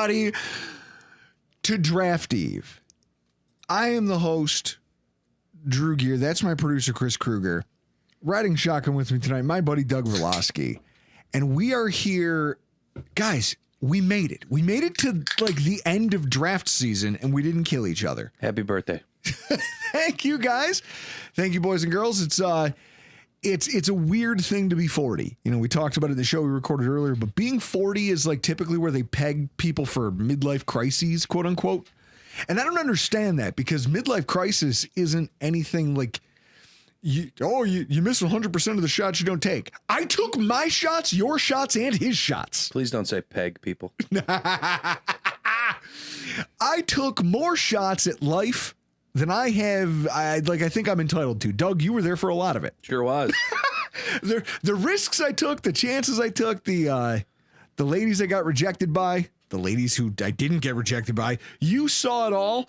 everybody to Draft Eve. I am the host, Drew Gear. That's my producer, Chris Kruger. Riding shotgun with me tonight, my buddy, Doug Relosky. And we are here. Guys, we made it. We made it to like the end of draft season, and we didn't kill each other. Happy birthday. Thank you, guys. Thank you, boys and girls. It's a weird thing to be 40. You know, we talked about it in the show we recorded earlier, but being 40 is like typically where they peg people for midlife crises, quote unquote. And I don't understand that because midlife crisis isn't anything like you miss 100% of the shots you don't take. I took my shots, your shots, and his shots. Please don't say peg people. I took more shots at life than I have. I think I'm entitled to. Doug, you were there for a lot of it. Sure was. The risks I took, the chances I took, the ladies I got rejected by, the ladies who I didn't get rejected by. You saw it all.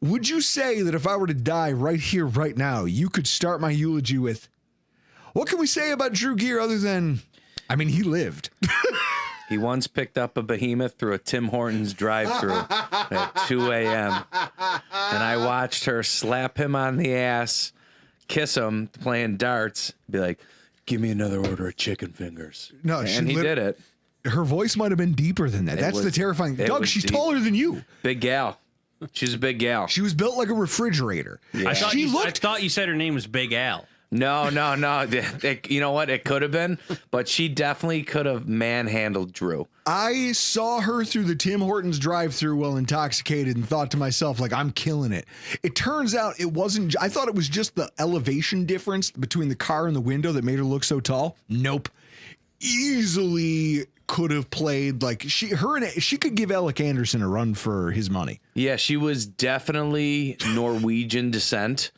Would you say that if I were to die right here, right now, you could start my eulogy with, what can we say about Drew Gear other than, I mean, he lived. He once picked up a behemoth through a Tim Hortons drive-thru at 2 a.m. And I watched her slap him on the ass, kiss him, playing darts, be like, give me another order of chicken fingers. No, and he did it. Her voice might have been deeper than that. That's the terrifying. Doug, she's taller than you. Big gal. She's a big gal. She was built like a refrigerator. Yeah. I thought you said her name was Big Al. No. You know what? It could have been, but she definitely could have manhandled Drew. I saw her through the Tim Hortons drive-thru while intoxicated and thought to myself, like, I'm killing it. It turns out it wasn't. I thought it was just the elevation difference between the car and the window that made her look so tall. Nope. Easily could have played like she could give Alec Anderson a run for his money. Yeah, she was definitely Norwegian descent.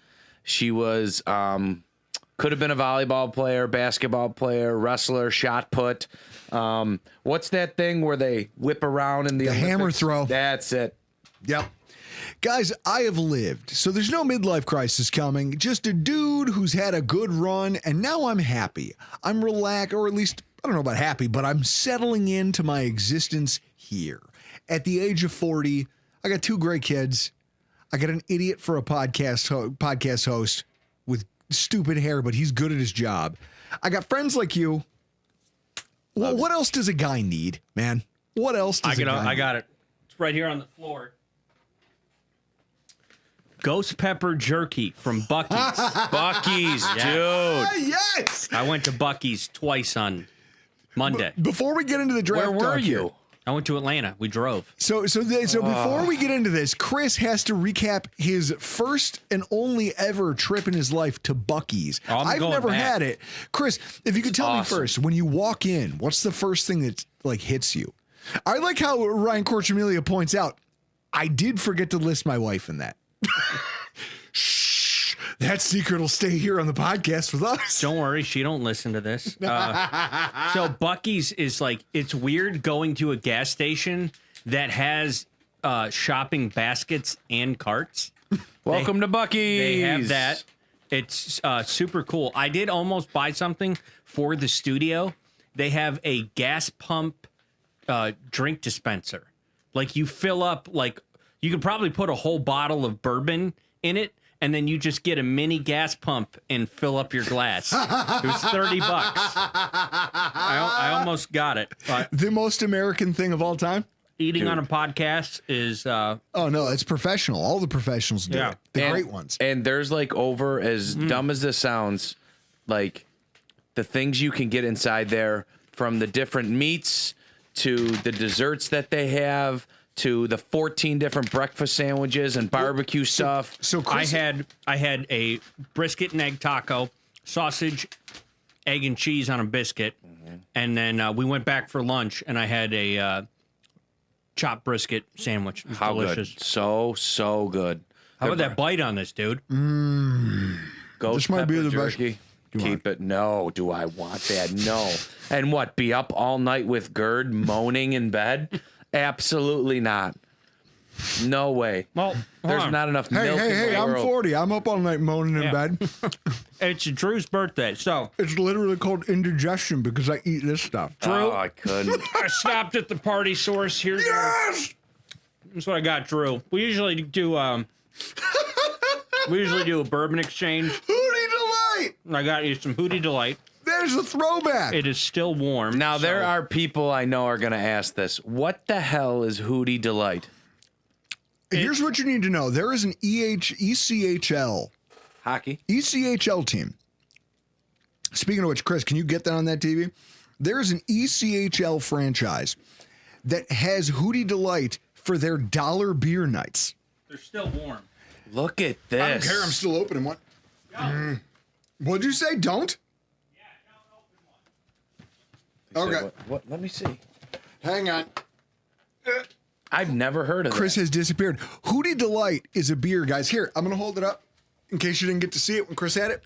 She was could have been a volleyball player, basketball player, wrestler, shot put. What's that thing where they whip around in the Olympics? Hammer throw? That's it. Yep. Guys, I have lived, so there's no midlife crisis coming. Just a dude who's had a good run, and now I'm happy. I'm relaxed, or at least, I don't know about happy, but I'm settling into my existence here. At the age of 40, I got 2 great kids. I got an idiot for a podcast host with stupid hair, but he's good at his job. I got friends like you. Well, what else does a guy need, man? What else does a guy need? I got it. It's right here on the floor. Ghost pepper jerky from Buc-ee's. Buc-ee's, dude. Yes. I went to Buc-ee's twice on Monday. Before we get into the draft, Where were you? I went to Atlanta. We drove. So before we get into this, Chris has to recap his first and only ever trip in his life to Buc-ee's. I've never had it. Chris, if you could tell me first, when you walk in, what's the first thing that like hits you? I like how Ryan Corchamilia points out, I did forget to list my wife in that. Shh, that secret will stay here on the podcast with us. Don't worry, she don't listen to this. So Buc-ee's is like, it's weird going to a gas station that has shopping baskets and carts. Welcome to Buc-ee's. They have that. It's super cool. I did almost buy something for the studio. They have a gas pump drink dispenser. Like you fill up, like you could probably put a whole bottle of bourbon in it, and then you just get a mini gas pump and fill up your glass. It was $30. I almost got it. The most American thing of all time? Eating on a podcast is... oh, no, it's professional. All the professionals do it. The great ones. And there's like over, as dumb as this sounds, like the things you can get inside there, from the different meats to the desserts that they have, to the 14 different breakfast sandwiches and barbecue stuff. So Chris, I had a brisket and egg taco, sausage, egg and cheese on a biscuit, and then we went back for lunch, and I had a chopped brisket sandwich. It was delicious. Good. So good. How about that bite on this, dude? This might be the jerky. best. Keep it. No, do I want that? No. And what, be up all night with GERD moaning in bed? Absolutely not. No way. Well, There's not enough milk in the I'm world. 40. I'm up all night moaning in bed. It's Drew's birthday, so It's literally called indigestion because I eat this stuff. Drew, Oh, I couldn't. I stopped at the party source. Here's Yes! That's what I got, Drew. We usually do a bourbon exchange. Hootie Delight! I got you some Hootie Delight. There's a throwback. It is still warm. Now, there so- are people I know are going to ask this. What the hell is Hootie Delight? Here's what you need to know. There is an ECHL Hockey? team. Speaking of which, Chris, can you get that on that TV? There's an ECHL franchise that has Hootie Delight for their dollar beer nights. They're still warm. Look at this. I don't care. I'm still opening one. What'd you say? Don't? Okay. What? Let me see. Hang on. I've never heard of Chris that. has disappeared. Hootie Delight is a beer, guys. Here, I'm going to hold it up in case you didn't get to see it when Chris had it.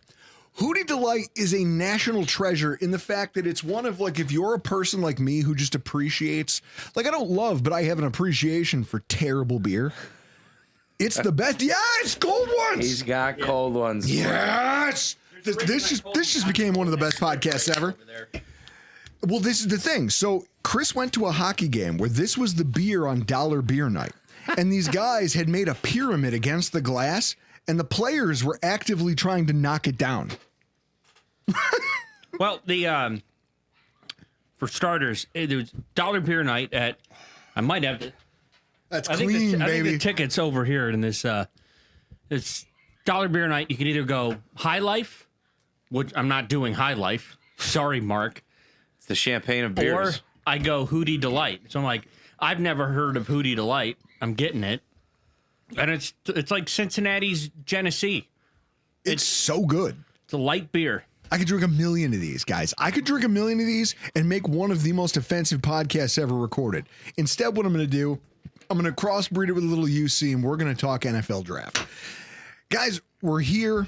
Hootie Delight is a national treasure in the fact that it's one of, like, if you're a person like me who just appreciates, like, I don't love, but I have an appreciation for terrible beer. It's the best. Yes, cold ones. He's got cold ones. Yes. This just became one of the best podcasts ever. Well, this is the thing. So Chris went to a hockey game where this was the beer on dollar beer night. And these guys had made a pyramid against the glass, and the players were actively trying to knock it down. Well, the for starters, it was dollar beer night at. I might have to. That's I clean, think baby. the tickets over here in this. It's dollar beer night. You can either go High Life, which I'm not doing High Life. Sorry, Mark. It's the champagne of Or beers. I go Hootie Delight. So I'm like, I've never heard of Hootie Delight. I'm getting it, and it's like Cincinnati's Genesee. It's so good. It's a light beer. I could drink 1 million of these, guys. I could drink 1 million of these and make one of the most offensive podcasts ever recorded. Instead, what I'm going to do, I'm going to crossbreed it with a little UC, and we're going to talk NFL draft. Guys, we're here.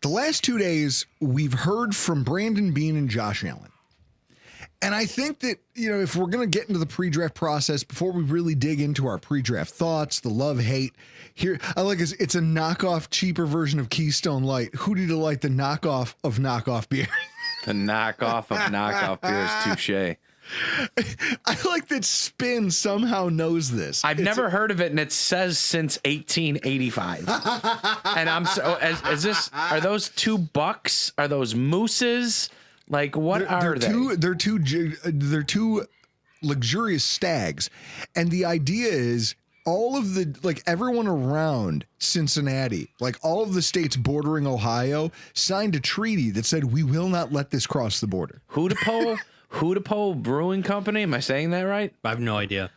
The last 2 days, we've heard from Brandon Beane and Josh Allen. And I think that, if we're going to get into the pre-draft process, before we really dig into our pre-draft thoughts, the love, hate, here, I like it's a knockoff, cheaper version of Keystone Light. Hootie Delight, the knockoff of knockoff beer. The knockoff of knockoff beers, touche. I like that Spin somehow knows this. I've never heard of it, and it says since 1885. And I'm so. Is this? Are those $2? Are those mooses? Like what are they? They're two luxurious stags, and the idea is all of everyone around Cincinnati, like all of the states bordering Ohio, signed a treaty that said we will not let this cross the border. Hoodapo Brewing Company. Am I saying that right? I have no idea.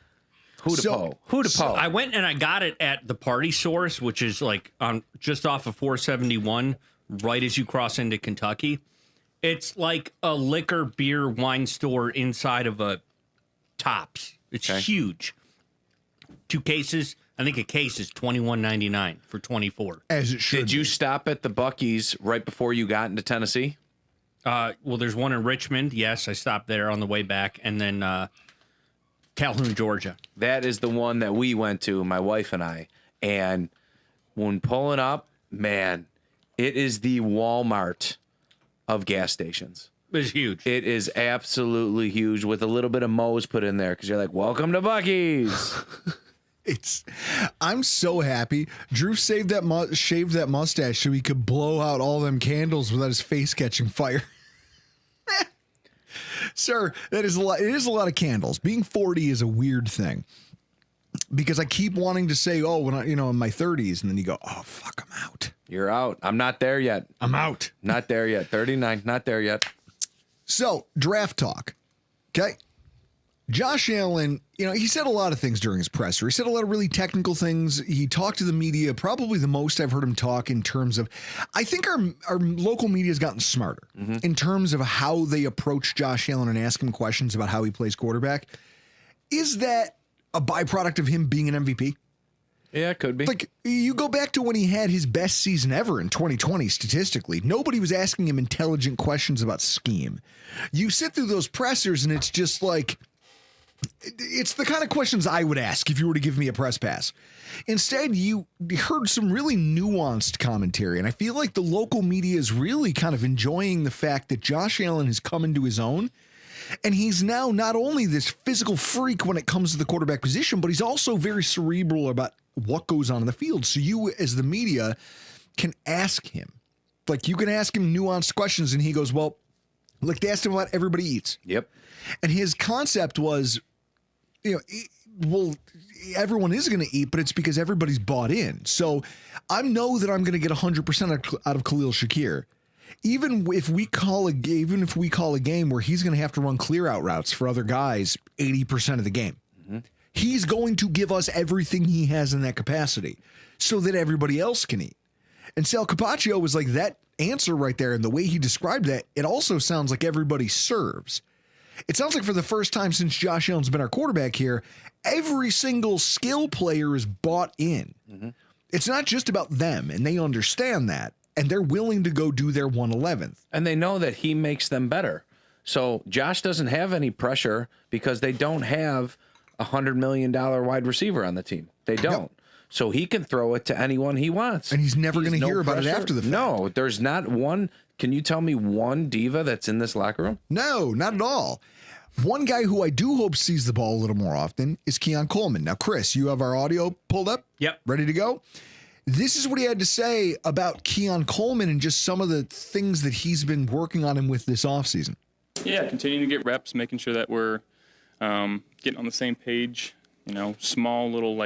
Hoodapo. I went and I got it at the Party Source, which is like on just off of 471, right as you cross into Kentucky. It's like a liquor, beer, wine store inside of a Tops. It's huge. 2 cases. I think a case is $21.99 for 24. As it should. Did you stop at the Buc-ee's right before you got into Tennessee? Well, there's one in Richmond. Yes, I stopped there on the way back, and then Calhoun, Georgia. That is the one that we went to, my wife and I. And when pulling up, man, it is the Walmart of gas stations. It's huge. It is absolutely huge with a little bit of Moe's put in there because you're like, welcome to Buc-ee's. I'm so happy. Drew shaved that mustache so he could blow out all them candles without his face catching fire. Sir, that is a lot. It is a lot of candles. Being 40 is a weird thing because I keep wanting to say, oh, when I, in my 30s, and then you go, oh, fuck, I'm out. You're out. I'm not there yet. I'm out. Not there yet. 39, not there yet. So, draft talk. Okay. Josh Allen, he said a lot of things during his presser. He said a lot of really technical things. He talked to the media, probably the most I've heard him talk in terms of, I think our local media has gotten smarter in terms of how they approach Josh Allen and ask him questions about how he plays quarterback. Is that a byproduct of him being an MVP? Yeah, it could be. Like, you go back to when he had his best season ever in 2020, statistically. Nobody was asking him intelligent questions about scheme. You sit through those pressers, and it's just like, It's the kind of questions I would ask if you were to give me a press pass. Instead, you heard some really nuanced commentary, and I feel like the local media is really kind of enjoying the fact that Josh Allen has come into his own, and he's now not only this physical freak when it comes to the quarterback position, but he's also very cerebral about what goes on in the field. So you, as the media, can ask him. Like, you can ask him nuanced questions, and he goes, well, like, they asked him about everybody eats. Yep. And his concept was, well, everyone is going to eat, but it's because everybody's bought in. So I know that I'm going to get 100% out of Khalil Shakir. Even if we call a game where he's going to have to run clear out routes for other guys 80% of the game, he's going to give us everything he has in that capacity so that everybody else can eat. And Sal Capaccio was like, that answer right there, and the way he described that, it also sounds like everybody serves. It sounds like for the first time since Josh Allen's been our quarterback here, every single skill player is bought in. It's not just about them, and they understand that, and they're willing to go do their 111th. And they know that he makes them better. So Josh doesn't have any pressure because they don't have a $100 million wide receiver on the team. They don't. No. So he can throw it to anyone he wants. And he's never going to hear about it after the fact. No, there's not one. Can you tell me one diva that's in this locker room? No, not at all. One guy who I do hope sees the ball a little more often is Keon Coleman. Now, Chris, you have our audio pulled up? Yep. Ready to go? This is what he had to say about Keon Coleman and just some of the things that he's been working on him with this offseason. Yeah, continuing to get reps, making sure that we're getting on the same page, small little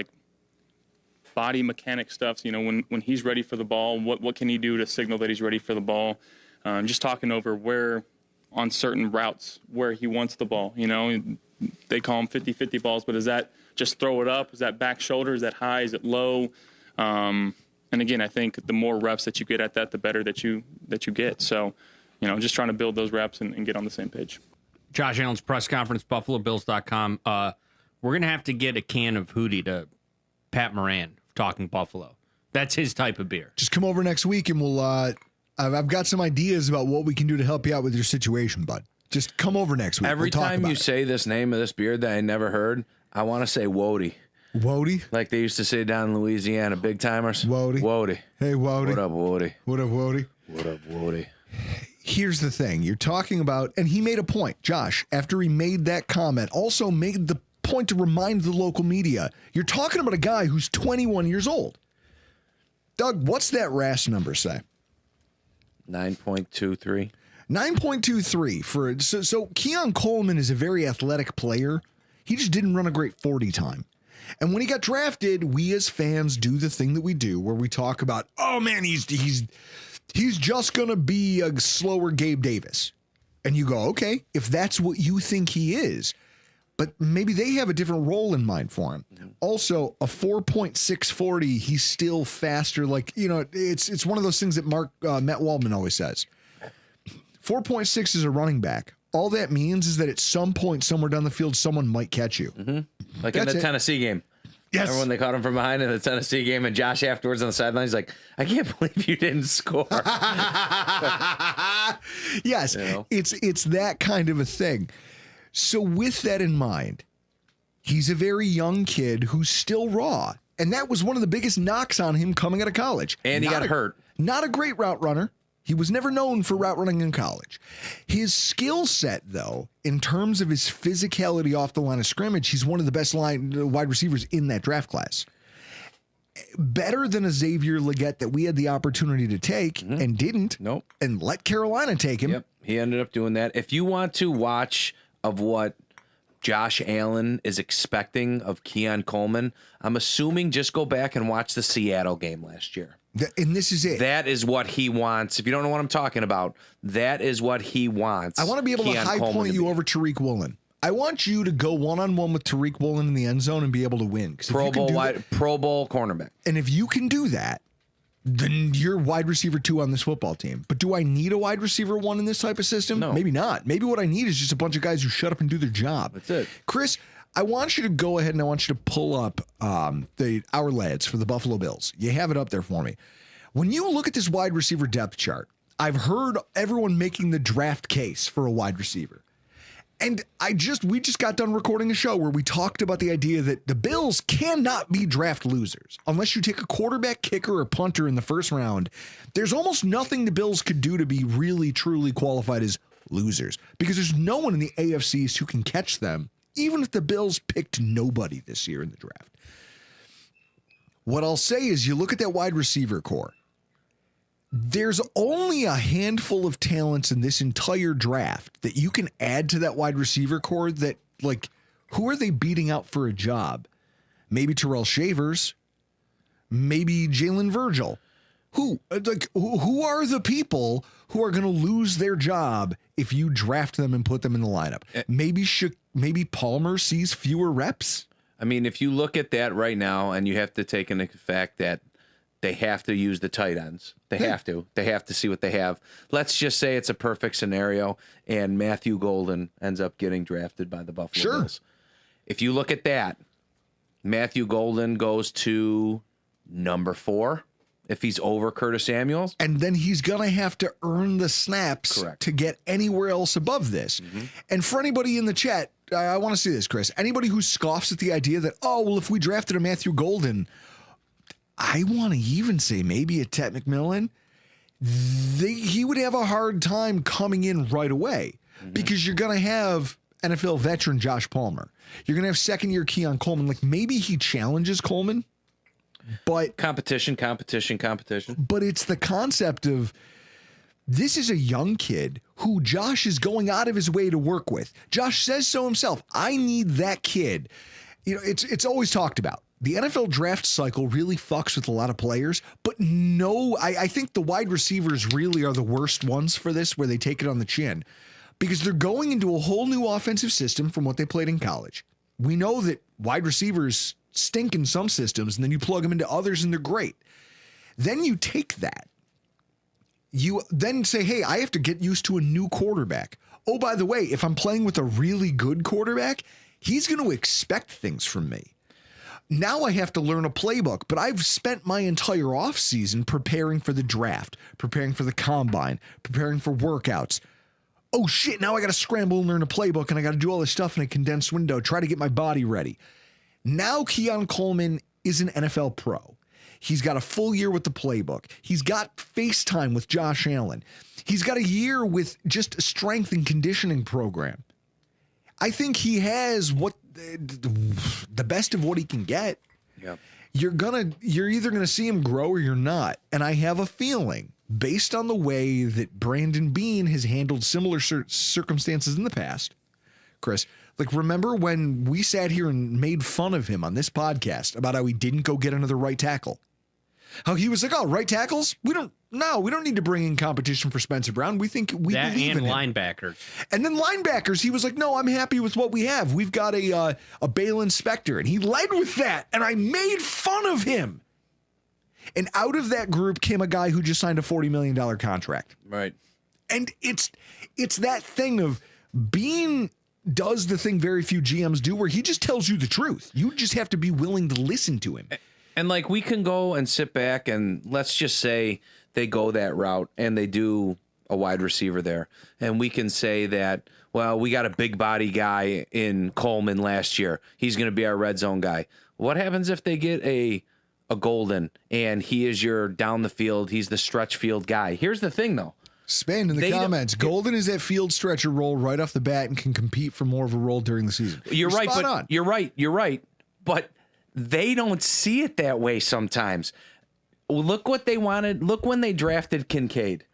body mechanic stuff. When he's ready for the ball, what can he do to signal that he's ready for the ball? Just talking over where on certain routes where he wants the ball. They call them 50-50 balls, but is that just throw it up? Is that back shoulder? Is that high? Is it low? And again, I think the more reps that you get at that, the better that you get. So, just trying to build those reps and get on the same page. Josh Allen's press conference, BuffaloBills.com. We're going to have to get a can of Hootie to Pat Moran, Talking Buffalo. That's his type of beer. Just come over next week and we'll, I've got some ideas about what we can do to help you out with your situation, bud. Just come over next week. Every time you say this name of this beer that I never heard, I want to say Wody. Wody? Like they used to say down in Louisiana, big timers. Wody. Wody. Hey, Wody. What up, Wody? What up, Wody? What up, Wody? Here's the thing. You're talking about, and he made a point, Josh, after he made that comment, also made the point to remind the local media, you're talking about a guy who's 21 years old. Doug, what's that RAS number say? 9.23. 9.23 for so Keon Coleman is a very athletic player. He just didn't run a great 40 time. And when he got drafted, we as fans do the thing that we do where we talk about, oh man, he's just going to be a slower Gabe Davis. And you go, okay, if that's what you think he is, but maybe they have a different role in mind for him. Also, a 4.640, he's still faster. Like, it's one of those things that Matt Waldman always says. 4.6 is a running back. All that means is that at some point somewhere down the field, someone might catch you. Like in the Tennessee game. Yes. Remember when they caught him from behind in the Tennessee game and Josh afterwards on the sideline, he's like, I can't believe you didn't score. Yes, it's that kind of a thing. So with that in mind, he's a very young kid who's still raw. And that was one of the biggest knocks on him coming out of college. And he got hurt. Not a great route runner. He was never known for route running in college. His skill set, though, in terms of his physicality off the line of scrimmage, he's one of the best wide receivers in that draft class. Better than a Xavier Legette that we had the opportunity to take and didn't. Nope. And let Carolina take him. Yep. He ended up doing that. If you want to watch of what Josh Allen is expecting of Keon Coleman, I'm assuming just go back and watch the Seattle game last year. And this is it. That is what he wants. If you don't know what I'm talking about, that is what he wants. I want to be able to high point you over Tariq Woolen. I want you to go one-on-one with Tariq Woolen in the end zone and be able to win. Pro Bowl cornerback. And if you can do that, then you're wide receiver 2 on this football team. But do I need a wide receiver 1 in this type of system? No. Maybe not. Maybe what I need is just a bunch of guys who shut up and do their job. That's it. Chris, I want you to go ahead and I want you to pull up our lads for the Buffalo Bills. You have it up there for me. When you look at this wide receiver depth chart, I've heard everyone making the draft case for a wide receiver. And we just got done recording a show where we talked about the idea that the Bills cannot be draft losers unless you take a quarterback, kicker, or punter in the first round. There's almost nothing the Bills could do to be really, truly qualified as losers because there's no one in the AFC East who can catch them, even if the Bills picked nobody this year in the draft. What I'll say is you look at that wide receiver core. There's only a handful of talents in this entire draft that you can add to that wide receiver core that, like, who are they beating out for a job? Maybe Terrell Shavers, maybe Jalen Virgil. Who are the people who are going to lose their job if you draft them and put them in the lineup? Maybe Palmer sees fewer reps. I mean, if you look at that right now, and you have to take into fact that they have to use the tight ends. They have to. They have to see what they have. Let's just say it's a perfect scenario, and Matthew Golden ends up getting drafted by the Buffalo Bills. If you look at that, Matthew Golden goes to number 4 if he's over Curtis Samuels. And then he's going to have to earn the snaps to get anywhere else above this. Mm-hmm. And for anybody in the chat, I want to see this, Chris. Anybody who scoffs at the idea that, if we drafted a Matthew Golden, I want to even say maybe a Ted McMillan, he would have a hard time coming in right away because you're going to have NFL veteran Josh Palmer. You're going to have second-year Keon Coleman. Like, maybe he challenges Coleman, but... Competition. But it's the concept of this is a young kid who Josh is going out of his way to work with. Josh says so himself. I need that kid. You know, it's always talked about. The NFL draft cycle really fucks with a lot of players, but I think the wide receivers really are the worst ones for this, where they take it on the chin, because they're going into a whole new offensive system from what they played in college. We know that wide receivers stink in some systems, and then you plug them into others and they're great. Then you take that. You then say, hey, I have to get used to a new quarterback. Oh, by the way, if I'm playing with a really good quarterback, he's going to expect things from me. Now I have to learn a playbook, but I've spent my entire offseason preparing for the draft, preparing for the combine, preparing for workouts. Oh shit, now I got to scramble and learn a playbook, and I got to do all this stuff in a condensed window, try to get my body ready. Now Keon Coleman is an NFL pro. He's got a full year with the playbook. He's got FaceTime with Josh Allen. He's got a year with just a strength and conditioning program. I think he has the best of what he can get. Yeah. You're either gonna see him grow or you're not. And I have a feeling, based on the way that Brandon Beane has handled similar circumstances in the past, Chris, like, remember when we sat here and made fun of him on this podcast about how he didn't go get another right tackle? How he was like, right tackles? We don't need to bring in competition for Spencer Brown. We think we believe in him. Linebackers. And then linebackers, he was like, no, I'm happy with what we have. We've got a Balen Spector, and he led with that, and I made fun of him. And out of that group came a guy who just signed a $40 million contract. Right. And it's that thing of being does the thing very few GMs do, where he just tells you the truth. You just have to be willing to listen to him. And like, we can go and sit back and let's just say they go that route and they do a wide receiver there. And we can say that, well, we got a big body guy in Coleman last year. He's going to be our red zone guy. What happens if they get a Golden and he is your down the field, he's the stretch field guy? Here's the thing, though. Spin in the comments. Golden is that field stretcher role right off the bat and can compete for more of a role during the season. You're right, but you're right. But they don't see it that way sometimes. Look what they wanted. Look when they drafted Kincaid.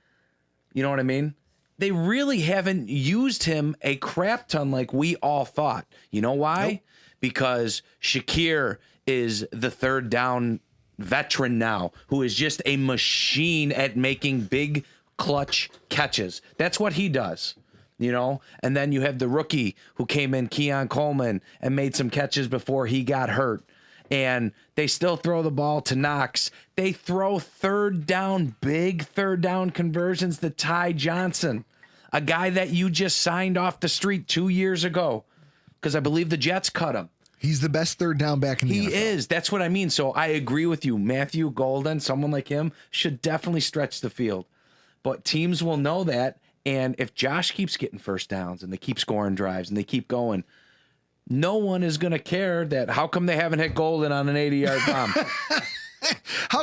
You know what I mean? They really haven't used him a crap ton like we all thought. You know why? Nope. Because Shakir is the third down veteran now, who is just a machine at making big clutch catches. That's what he does. You know, and then you have the rookie who came in, Keon Coleman, and made some catches before he got hurt. And they still throw the ball to Knox. They throw big third down conversions to Ty Johnson, a guy that you just signed off the street 2 years ago, because I believe the Jets cut him. He's the best third down back in the NFL. He is. That's what I mean. So I agree with you. Matthew Golden, someone like him, should definitely stretch the field. But teams will know that, And if Josh keeps getting first downs and they keep scoring drives and they keep going, no one is going to care that how come they haven't hit Golden on an 80-yard bomb.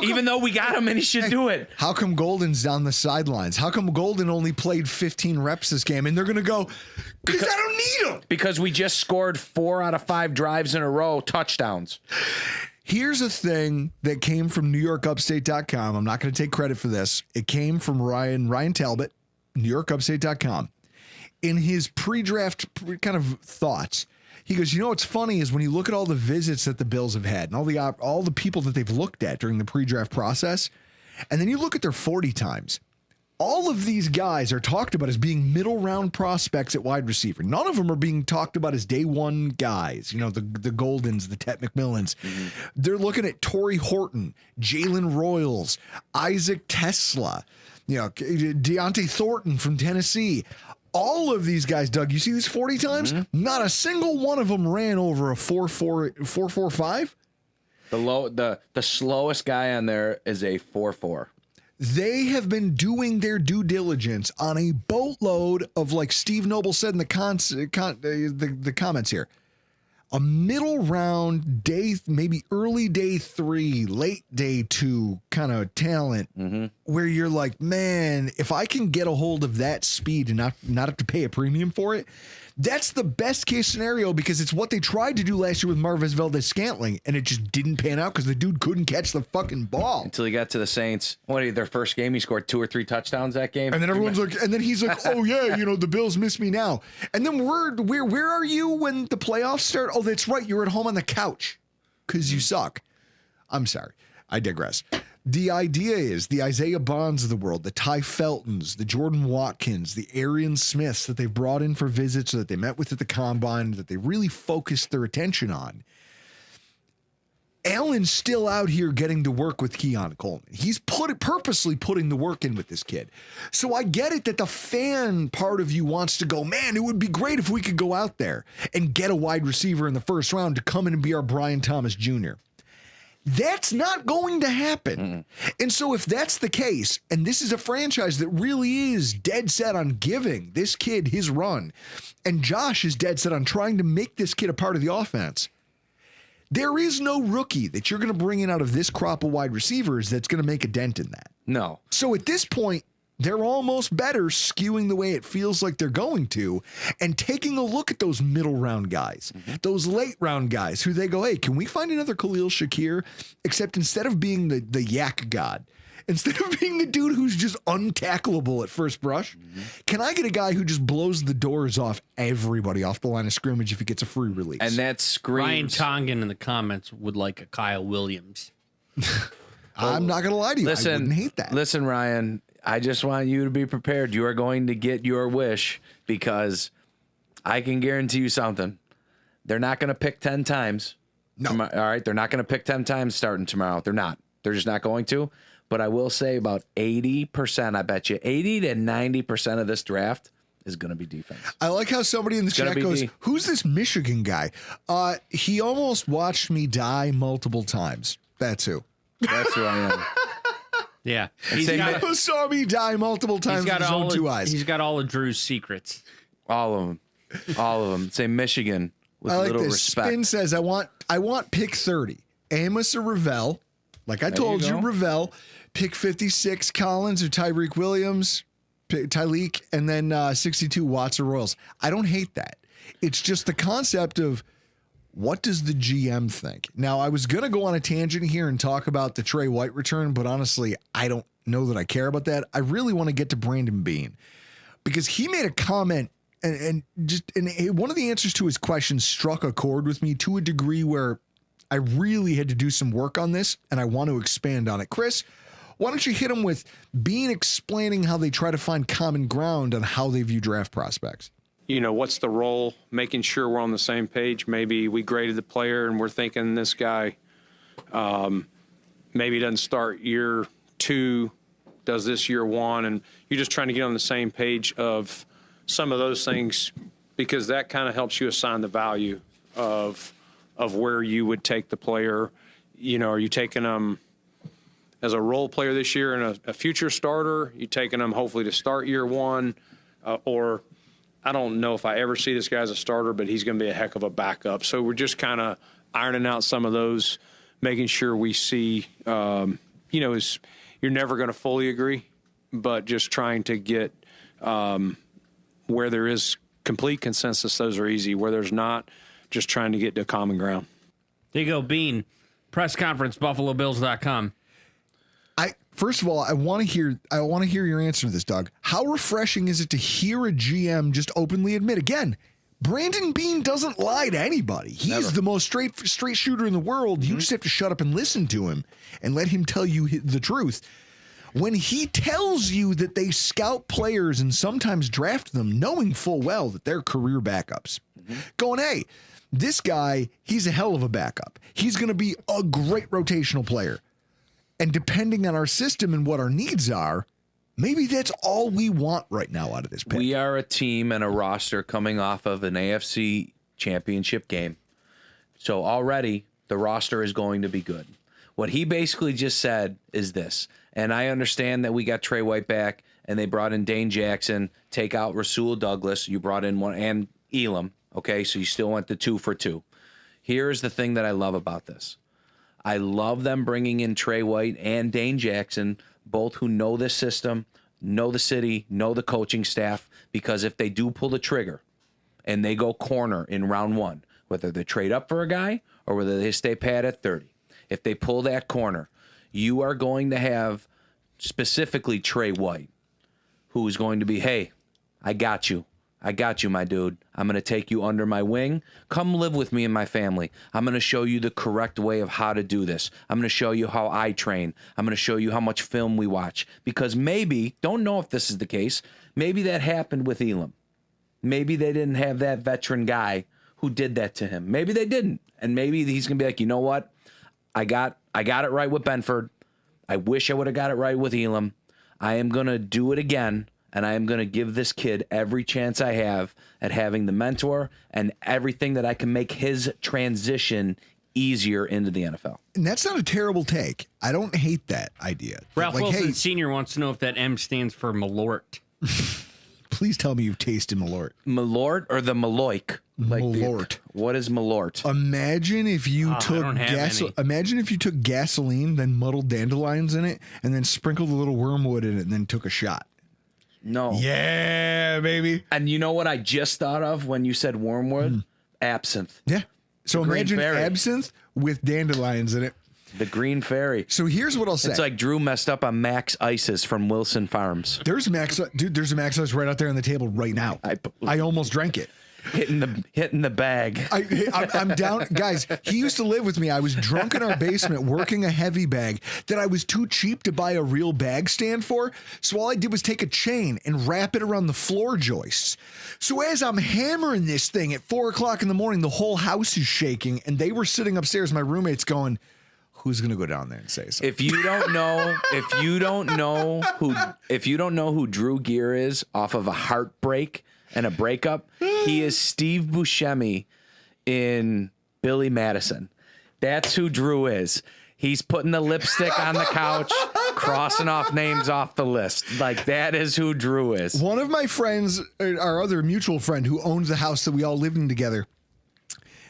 Even though we got him and he should do it. How come Golden's down the sidelines? How come Golden only played 15 reps this game? And they're going to go, because I don't need him. Because we just scored 4 out of 5 drives in a row, touchdowns. Here's a thing that came from NewYorkUpstate.com. I'm not going to take credit for this. It came from Ryan Talbot, NewYorkUpstate.com. In his pre-draft kind of thoughts, he goes, you know what's funny is when you look at all the visits that the Bills have had and all the people that they've looked at during the pre-draft process, and then you look at their 40 times, all of these guys are talked about as being middle round prospects at wide receiver. None of them are being talked about as day one guys. You know, the Goldens, the Tet McMillans. Mm-hmm. They're looking at Torrey Horton, Jalen Royals, Isaac Tesla, you know, Deontay Thornton from Tennessee. All of these guys, Doug, you see these 40 times? Mm-hmm. Not a single one of them ran over a 4.45. The slowest guy on there is a 4.4. They have been doing their due diligence on a boatload of, like Steve Noble said in the comments here, a middle round day, maybe early day 3, late day 2 kind of talent, where you're like, man, if I can get a hold of that speed and not have to pay a premium for it, that's the best case scenario, because it's what they tried to do last year with Marvez Valdez-Scantling, and it just didn't pan out because the dude couldn't catch the fucking ball. Until he got to the Saints. Their first game, he scored 2 or 3 touchdowns that game. And then everyone's like, and then he's like, oh yeah, you know, the Bills miss me now. And then where are you when the playoffs start? Oh, that's right, you're at home on the couch because you suck. I'm sorry, I digress. The idea is the Isaiah Bonds of the world, the Ty Feltons, the Jordan Watkins, the Arian Smiths that they've brought in for visits, that they met with at the combine, that they really focused their attention on. Allen's still out here getting to work with Keon Coleman. He's purposely putting the work in with this kid. So I get it that the fan part of you wants to go, man, it would be great if we could go out there and get a wide receiver in the first round to come in and be our Brian Thomas Jr. That's not going to happen. Mm-hmm. And so if that's the case, and this is a franchise that really is dead set on giving this kid his run, and Josh is dead set on trying to make this kid a part of the offense, there is no rookie that you're going to bring in out of this crop of wide receivers that's going to make a dent in that. No. So at this point, they're almost better skewing the way it feels like they're going to and taking a look at those middle round guys, those late round guys who they go, hey, can we find another Khalil Shakir? Except instead of being the yak god, instead of being the dude who's just untackleable at first brush, can I get a guy who just blows the doors off everybody off the line of scrimmage if he gets a free release? And that screams. Ryan Tongan in the comments would like a Kyle Williams. I'm not going to lie to you. I wouldn't hate that. Listen, Ryan, I just want you to be prepared. You are going to get your wish, because I can guarantee you something. They're not going to pick 10 times. No. All right. They're not going to pick 10 times starting tomorrow. They're not. They're just not going to. But I will say about 80%, I bet you 80 to 90% of this draft is going to be defense. I like how somebody in the chat goes, who's this Michigan guy? He almost watched me die multiple times. That's who. That's who I am. Yeah. Who saw me die multiple times with his own 2 eyes. He's got all of Drew's secrets. All of them. All of them. Say Michigan with I like little this. respect. Spin says, I want pick 30. Amos or Ravel. Like I told you, Ravel. Pick 56, Collins or Tyreek Williams. Tyleek. And then 62, Watts or Royals. I don't hate that. It's just the concept of, what does the GM think? Now, I was going to go on a tangent here and talk about the Trey White return, but honestly, I don't know that I care about that. I really want to get to Brandon Beane, because he made a comment and one of the answers to his question struck a chord with me to a degree where I really had to do some work on this, and I want to expand on it. Chris, why don't you hit him with Beane explaining how they try to find common ground on how they view draft prospects? You know, what's the role, making sure we're on the same page. Maybe we graded the player and we're thinking this guy maybe doesn't start year 2, does this year 1, and you're just trying to get on the same page of some of those things, because that kind of helps you assign the value of where you would take the player. You know, are you taking them as a role player this year and a future starter? You taking them hopefully to start year 1? or I don't know if I ever see this guy as a starter, but he's going to be a heck of a backup. So we're just kind of ironing out some of those, making sure we see, you're never going to fully agree, but just trying to get where there is complete consensus, those are easy. Where there's not, just trying to get to common ground. There you go, Beane. Press conference, BuffaloBills.com. First of all, I want to hear your answer to this, Doug. How refreshing is it to hear a GM just openly admit, again, Brandon Beane doesn't lie to anybody. He's the most straight shooter in the world. You just have to shut up and listen to him and let him tell you the truth. When he tells you that they scout players and sometimes draft them knowing full well that they're career backups, going, hey, this guy, he's a hell of a backup. He's going to be a great rotational player. And depending on our system and what our needs are, maybe that's all we want right now out of this pick. We are a team and a roster coming off of an AFC championship game. So already the roster is going to be good. What he basically just said is this, and I understand that we got Trey White back and they brought in Dane Jackson, take out Rasul Douglas. You brought in one and Elam. Okay, so you still went the 2 for 2. Here's the thing that I love about this. I love them bringing in Trey White and Dane Jackson, both who know this system, know the city, know the coaching staff, because if they do pull the trigger and they go corner in round 1, whether they trade up for a guy or whether they stay pat at 30, if they pull that corner, you are going to have specifically Trey White, who is going to be, hey, I got you. I got you, my dude. I'm going to take you under my wing. Come live with me and my family. I'm going to show you the correct way of how to do this. I'm going to show you how I train. I'm going to show you how much film we watch. Because maybe, don't know if this is the case, maybe that happened with Elam. Maybe they didn't have that veteran guy who did that to him. Maybe they didn't. And maybe he's going to be like, you know what? I got it right with Benford. I wish I would have got it right with Elam. I am going to do it again. And I am going to give this kid every chance I have at having the mentor and everything that I can make his transition easier into the NFL. And that's not a terrible take. I don't hate that idea. Ralph Wilson Sr. wants to know if that M stands for Malort. Please tell me you've tasted Malort. Malort or the Maloik? Malort. What is Malort? Imagine if you took gasoline, then muddled dandelions in it, and then sprinkled a little wormwood in it, and then took a shot. No. Yeah, baby. And you know what I just thought of when you said wormwood? Absinthe. Yeah. So imagine absinthe with dandelions in it. The Green Fairy. So here's what I'll say. It's like Drew messed up on Max Ices from Wilson Farms. There's a Max Ice right out there on the table right now. I almost drank it. Hitting the bag. I'm down. Guys, he used to live with me. I was drunk in our basement working a heavy bag that I was too cheap to buy a real bag stand for. So all I did was take a chain and wrap it around the floor joists. So as I'm hammering this thing at 4 o'clock in the morning, the whole house is shaking. And they were sitting upstairs, my roommates, going, who's going to go down there and say something? If you don't know who Drew Gear is off of a Heartbreak and a Breakup, he is Steve Buscemi in Billy Madison. That's who Drew is. He's putting the lipstick on the couch, crossing off names off the list. Like, that is who Drew is. One of my friends, our other mutual friend who owns the house that we all lived in together,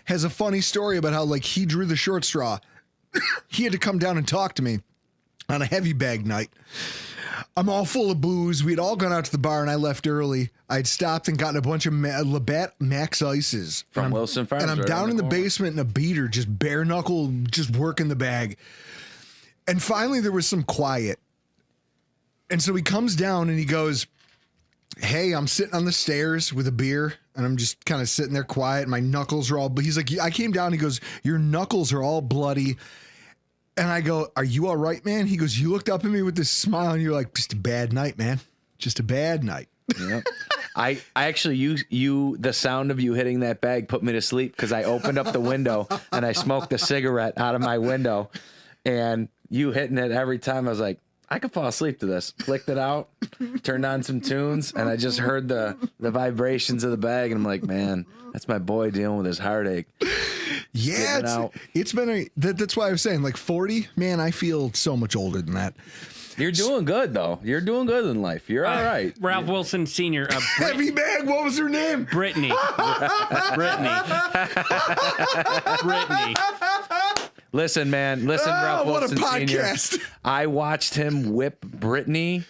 has a funny story about how, like, he drew the short straw. He had to come down and talk to me on a heavy bag night. I'm all full of booze. We'd all gone out to the bar and I left early. I'd stopped and gotten a bunch of Labatt Max Ices. From Wilson Farms. And I'm down in the basement in a beater, just bare knuckle, just working the bag. And finally there was some quiet. And so he comes down and he goes, hey, I'm sitting on the stairs with a beer and I'm just kind of sitting there quiet. My knuckles are all, but he's like, I came down. He goes, your knuckles are all bloody. And I go, are you all right, man? He goes, you looked up at me with this smile and you're like, just a bad night, man. Just a bad night. Yeah. I actually, the sound of you hitting that bag put me to sleep because I opened up the window and I smoked a cigarette out of my window and you hitting it every time. I was like, I could fall asleep to this. Flicked it out, turned on some tunes, and I just heard the vibrations of the bag, and I'm like, man, that's my boy dealing with his heartache. Yeah, it's been that's why I was saying, like, 40, man, I feel so much older than that. You're doing good, though. You're doing good in life. You're all right. Ralph Wilson Sr. Heavy bag. What was her name? Brittany. Brittany. Listen, man. Listen, Ralph what a Wilson podcast. Sr. I watched him whip Brittany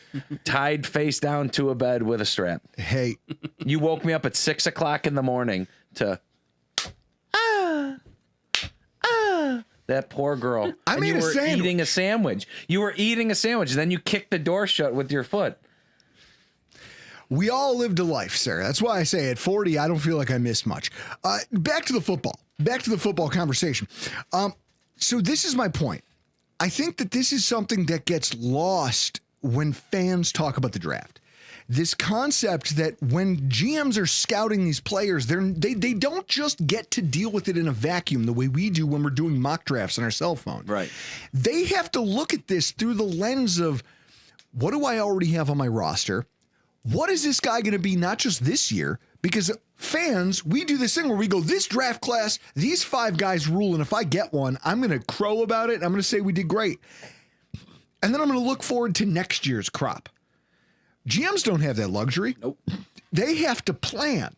tied face down to a bed with a strap. Hey, You woke me up at 6 o'clock in the morning to that poor girl. I And made you a were sandwich. eating a sandwich. You were eating a sandwich, and then you kicked the door shut with your foot. we all lived a life, Sarah. That's why I say at 40, I don't feel like I missed much. Back to the football. Back to the football conversation. So this is my point. I think that this is something that gets lost when fans talk about the draft. This concept that when GMs are scouting these players, they don't just get to deal with it in a vacuum the way we do when we're doing mock drafts on our cell phone. Right. They have to look at this through the lens of, what do I already have on my roster? What is this guy going to be not just this year? Because fans, we do this thing where we go, this draft class, these 5 guys rule, and if I get one, I'm going to crow about it, and I'm going to say we did great. And then I'm going to look forward to next year's crop. GMs don't have that luxury. Nope. They have to plan.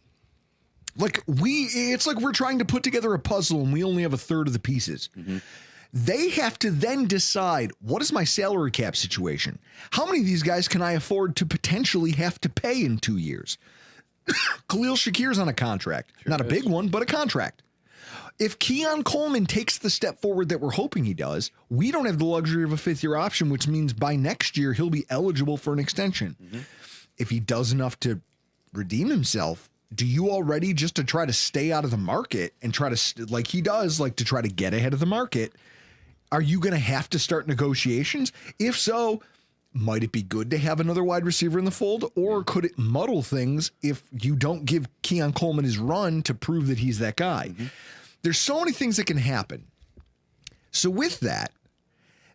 It's like we're trying to put together a puzzle and we only have a third of the pieces. Mm-hmm. They have to then decide, what is my salary cap situation? How many of these guys can I afford to potentially have to pay in 2 years? Khalil Shakir's on a contract. Not a big one, but a contract. If Keon Coleman takes the step forward that we're hoping he does, we don't have the luxury of a 5th-year option, which means by next year he'll be eligible for an extension. Mm-hmm. If he does enough to redeem himself, do you already, just to try to stay out of the market and try to, like he does, like to try to get ahead of the market, are you going to have to start negotiations? If so, might it be good to have another wide receiver in the fold, or could it muddle things if you don't give Keon Coleman his run to prove that he's that guy? Mm-hmm. There's so many things that can happen. So with that,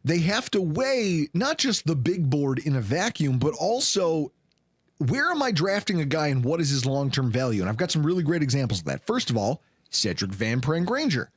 they have to weigh not just the big board in a vacuum, but also, where am I drafting a guy and what is his long-term value? And I've got some really great examples of that. First of all, Cedric Van Pran-Granger.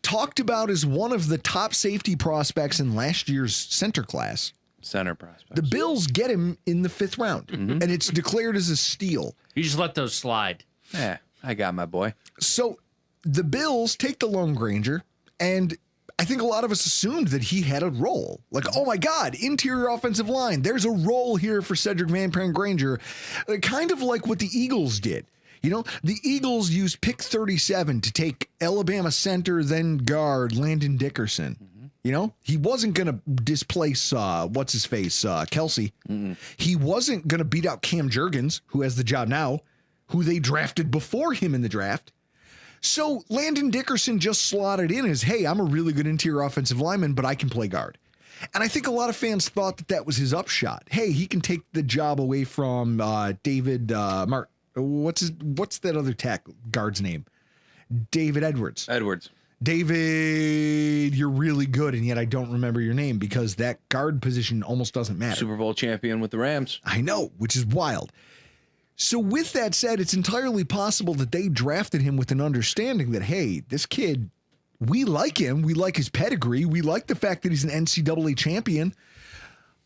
Talked about as one of the top safety prospects in last year's center class. Center prospect. The Bills get him in the 5th round, and it's declared as a steal. You just let those slide. Yeah, I got my boy. So the Bills take the lone Granger, and I think a lot of us assumed that he had a role. Like, oh my God, interior offensive line. There's a role here for Cedric Van Pran-Granger. Kind of like what the Eagles did. You know, the Eagles used pick 37 to take Alabama center, then guard Landon Dickerson. Mm-hmm. You know, he wasn't going to displace, Kelsey. Mm-hmm. He wasn't going to beat out Cam Jurgens, who has the job now, who they drafted before him in the draft. So Landon Dickerson just slotted in as, hey, I'm a really good interior offensive lineman, but I can play guard. And I think a lot of fans thought that that was his upshot. Hey, he can take the job away from David Martin. What's that other guard's name? David Edwards. David, you're really good, and yet I don't remember your name because that guard position almost doesn't matter. Super Bowl champion with the Rams. I know, which is wild. So with that said, it's entirely possible that they drafted him with an understanding that, hey, this kid, we like him. We like his pedigree. We like the fact that he's an NCAA champion.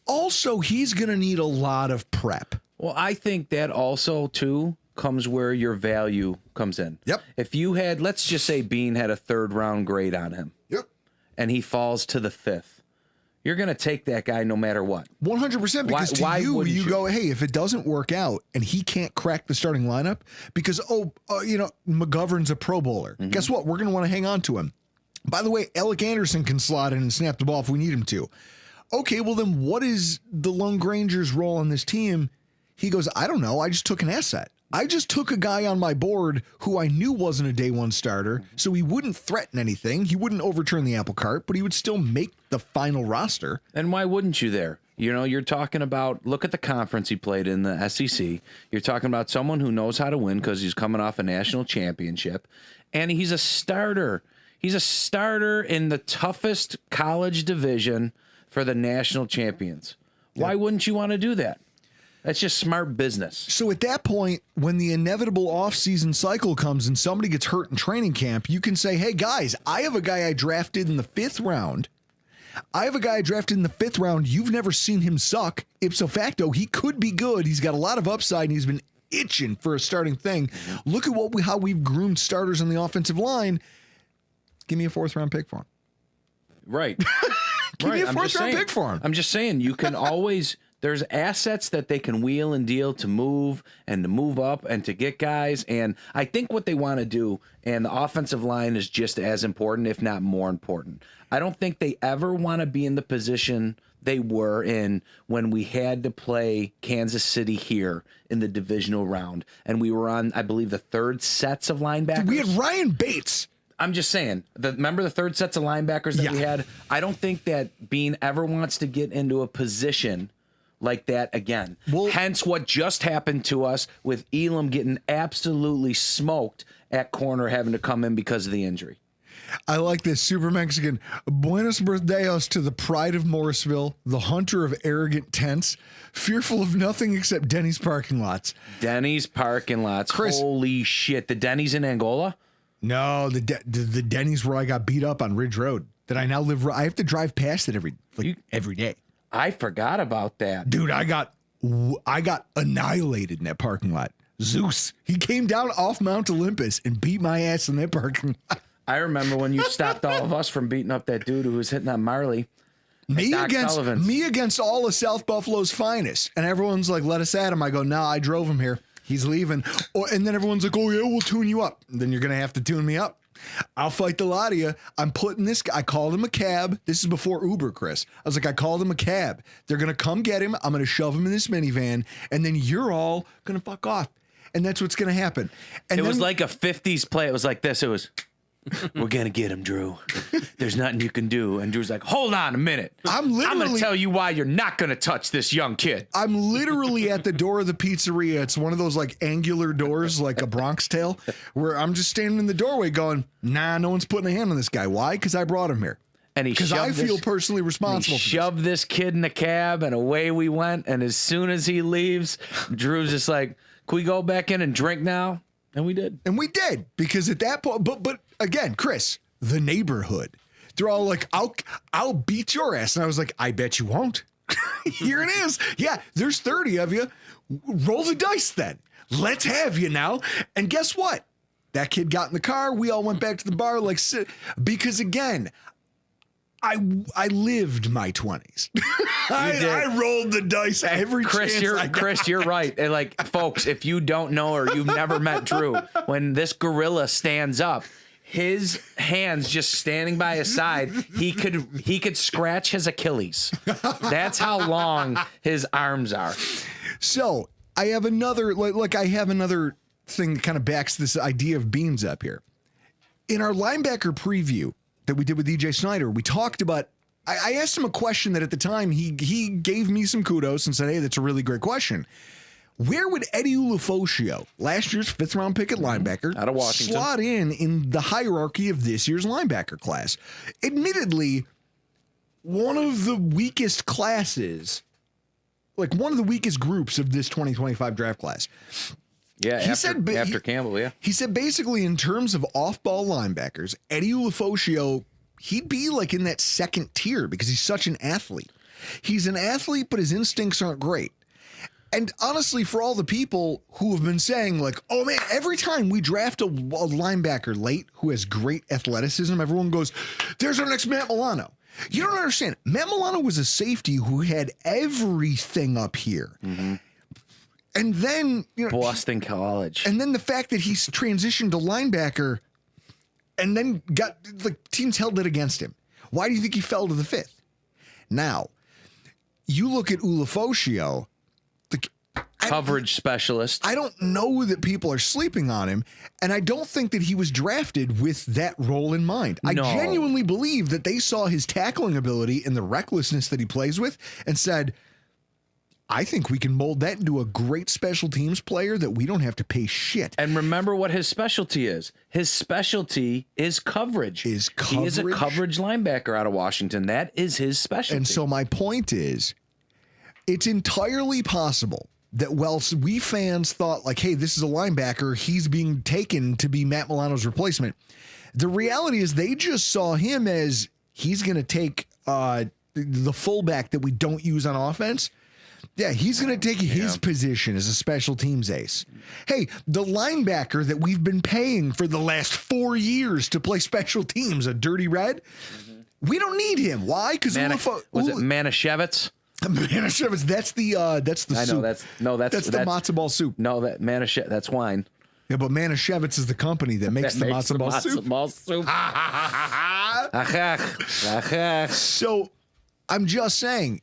Also, he's going to need a lot of prep. Well, I think that also, too, comes where your value comes in. Yep. If you had, let's just say Beane had a 3rd-round grade on him. Yep. And he falls to the 5th. You're going to take that guy no matter what. 100%, because why wouldn't you go, hey, if it doesn't work out and he can't crack the starting lineup because, McGovern's a Pro Bowler. Mm-hmm. Guess what? We're going to want to hang on to him. By the way, Alec Anderson can slot in and snap the ball if we need him to. Okay, well then what is the Lone Granger's role on this team? He goes, I don't know. I just took an asset. I just took a guy on my board who I knew wasn't a day one starter, so he wouldn't threaten anything. He wouldn't overturn the apple cart, but he would still make the final roster. And why wouldn't you there? You know, you're talking about, look at the conference he played in, the SEC. You're talking about someone who knows how to win because he's coming off a national championship, and he's a starter. He's a starter in the toughest college division for the national champions. Why wouldn't you want to do that? That's just smart business. So at that point, when the inevitable off-season cycle comes and somebody gets hurt in training camp, you can say, hey, guys, I have a guy I drafted in the 5th round. I have a guy I drafted in the 5th round. You've never seen him suck. Ipso facto, he could be good. He's got a lot of upside, and he's been itching for a starting thing. Look at how we've groomed starters on the offensive line. Give me a 4th round pick for him. Right. Give me a 4th round pick for him. I'm just saying, you can always, there's assets that they can wheel and deal to move and to move up and to get guys. And I think what they want to do, and the offensive line is just as important, if not more important. I don't think they ever want to be in the position they were in when we had to play Kansas City here in the divisional round. And we were on, I believe, the 3rd sets of linebackers. We had Ryan Bates. I'm just saying, remember the 3rd sets of linebackers that we had? I don't think that Beane ever wants to get into a position like that again. Well, hence what just happened to us with Elam getting absolutely smoked at corner, having to come in because of the injury. I like this. Super Mexican. Buenos birthdeos to the pride of Morrisville, the hunter of arrogant tents, fearful of nothing except Denny's parking lots. Denny's parking lots. Chris, holy shit. The Denny's in Angola? No, the Denny's where I got beat up on Ridge Road that I now live. I have to drive past it every day. I forgot about that. Dude, I got annihilated in that parking lot. Zeus. He came down off Mount Olympus and beat my ass in that parking lot. I remember when you stopped all of us from beating up that dude who was hitting on Marley. Me against all of South Buffalo's finest. And everyone's like, let us at him. I go, nah, I drove him here. He's leaving. And then everyone's like, oh, yeah, we'll tune you up. Then you're going to have to tune me up. I'll fight the lot of you. I'm putting this guy. I called him a cab. This is before Uber, Chris. I was like, I called him a cab. They're going to come get him. I'm going to shove him in this minivan. And then you're all going to fuck off. And that's what's going to happen. And it was like a 50s play. It was like this. It was, we're going to get him, Drew. There's nothing you can do. And Drew's like, hold on a minute. I'm going to tell you why you're not going to touch this young kid. I'm literally at the door of the pizzeria. It's one of those like angular doors, like a Bronx Tale, where I'm just standing in the doorway going, nah, no one's putting a hand on this guy. Why? Because I brought him here. And because I feel personally responsible. He shoved this kid in the cab and away we went. And as soon as he leaves, Drew's just like, can we go back in and drink now? And we did. And we did, because at that point, but again, Chris, the neighborhood, they're all like, I'll beat your ass. And I was like, I bet you won't. Here it is. Yeah, there's 30 of you. Roll the dice then. Let's have you now. And guess what? That kid got in the car. We all went back to the bar, because again, I lived my 20s. I rolled the dice every Chris, chance Chris, you're right. And like, folks, if you don't know or you've never met Drew, when this gorilla stands up, his hands just standing by his side, he could scratch his Achilles. That's how long his arms are. So I have another thing that kind of backs this idea of Beane's up here. In our linebacker preview that we did with EJ Snyder, we talked about, I asked him a question that at the time he gave me some kudos and said, hey, that's a really great question. Where would Eddie Ulofoshio, last year's 5th round pick at linebacker, out of Washington, slot in the hierarchy of this year's linebacker class? Admittedly, one of the weakest classes, like one of the weakest groups of this 2025 draft class. Yeah, after Campbell, yeah. He said basically in terms of off-ball linebackers, Eddie Ulofoshio, he'd be like in that 2nd tier because he's such an athlete. He's an athlete, but his instincts aren't great. And honestly, for all the people who have been saying like, oh man, every time we draft a linebacker late who has great athleticism, everyone goes, there's our next Matt Milano. You don't understand. Matt Milano was a safety who had everything up here. Mm-hmm. And then, Boston College. And then the fact that he's transitioned to linebacker and then teams held it against him. Why do you think he fell to the 5th? Now, you look at Ulofoshio, coverage specialist. I don't know that people are sleeping on him, and I don't think that he was drafted with that role in mind. No. I genuinely believe that they saw his tackling ability and the recklessness that he plays with and said, I think we can mold that into a great special teams player that we don't have to pay shit. And remember what his specialty is. His specialty is coverage. He is a coverage linebacker out of Washington. That is his specialty. And so my point is, it's entirely possible that while we fans thought like, hey, this is a linebacker, he's being taken to be Matt Milano's replacement. The reality is they just saw him as he's going to take the fullback that we don't use on offense. Yeah, he's going to take his position as a special teams ace. Hey, the linebacker that we've been paying for the last 4 years to play special teams, a Dirty Red, we don't need him. Why? Because was it Manischewitz? Manischewitz, that's the I know soup. that's the matzo ball soup. No, that's wine. Yeah, but Manischewitz is the company that makes the matzo ball soup. So I'm just saying,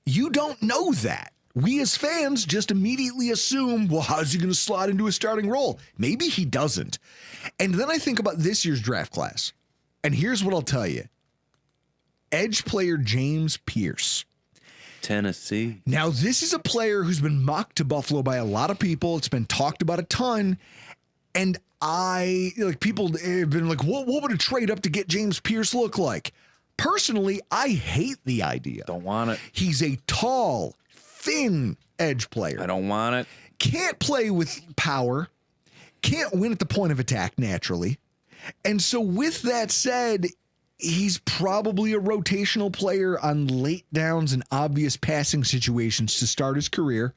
you don't know that. We as fans just immediately assume, well, how's he going to slot into a starting role? Maybe he doesn't. And then I think about this year's draft class. And here's what I'll tell you. Edge player James Pierce. Tennessee. Now, this is a player who's been mocked to Buffalo by a lot of people. It's been talked about a ton. And people have been like, what would a trade up to get James Pierce look like? Personally, I hate the idea. Don't want it. He's a tall, thin edge player. I don't want it. Can't play with power. Can't win at the point of attack naturally. And so with that said, he's probably a rotational player on late downs and obvious passing situations to start his career.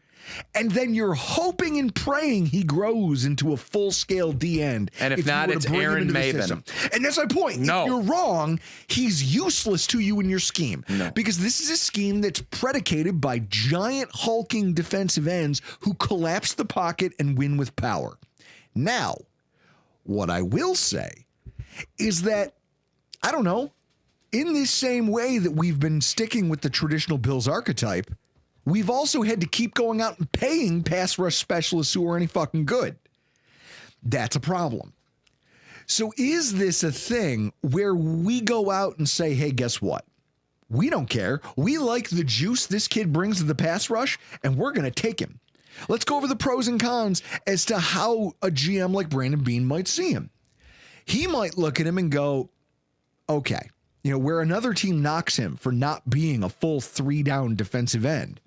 And then you're hoping and praying he grows into a full-scale D-end. And if not, it's Aaron Maven. And that's my point. No. If you're wrong, he's useless to you in your scheme. No. Because this is a scheme that's predicated by giant hulking defensive ends who collapse the pocket and win with power. Now, what I will say is that, I don't know, in this same way that we've been sticking with the traditional Bills archetype, we've also had to keep going out and paying pass rush specialists who are any fucking good. That's a problem. So is this a thing where we go out and say, hey, guess what? We don't care. We like the juice this kid brings to the pass rush, and we're going to take him. Let's go over the pros and cons as to how a GM like Brandon Beane might see him. He might look at him and go, okay, where another team knocks him for not being a full 3-down defensive end,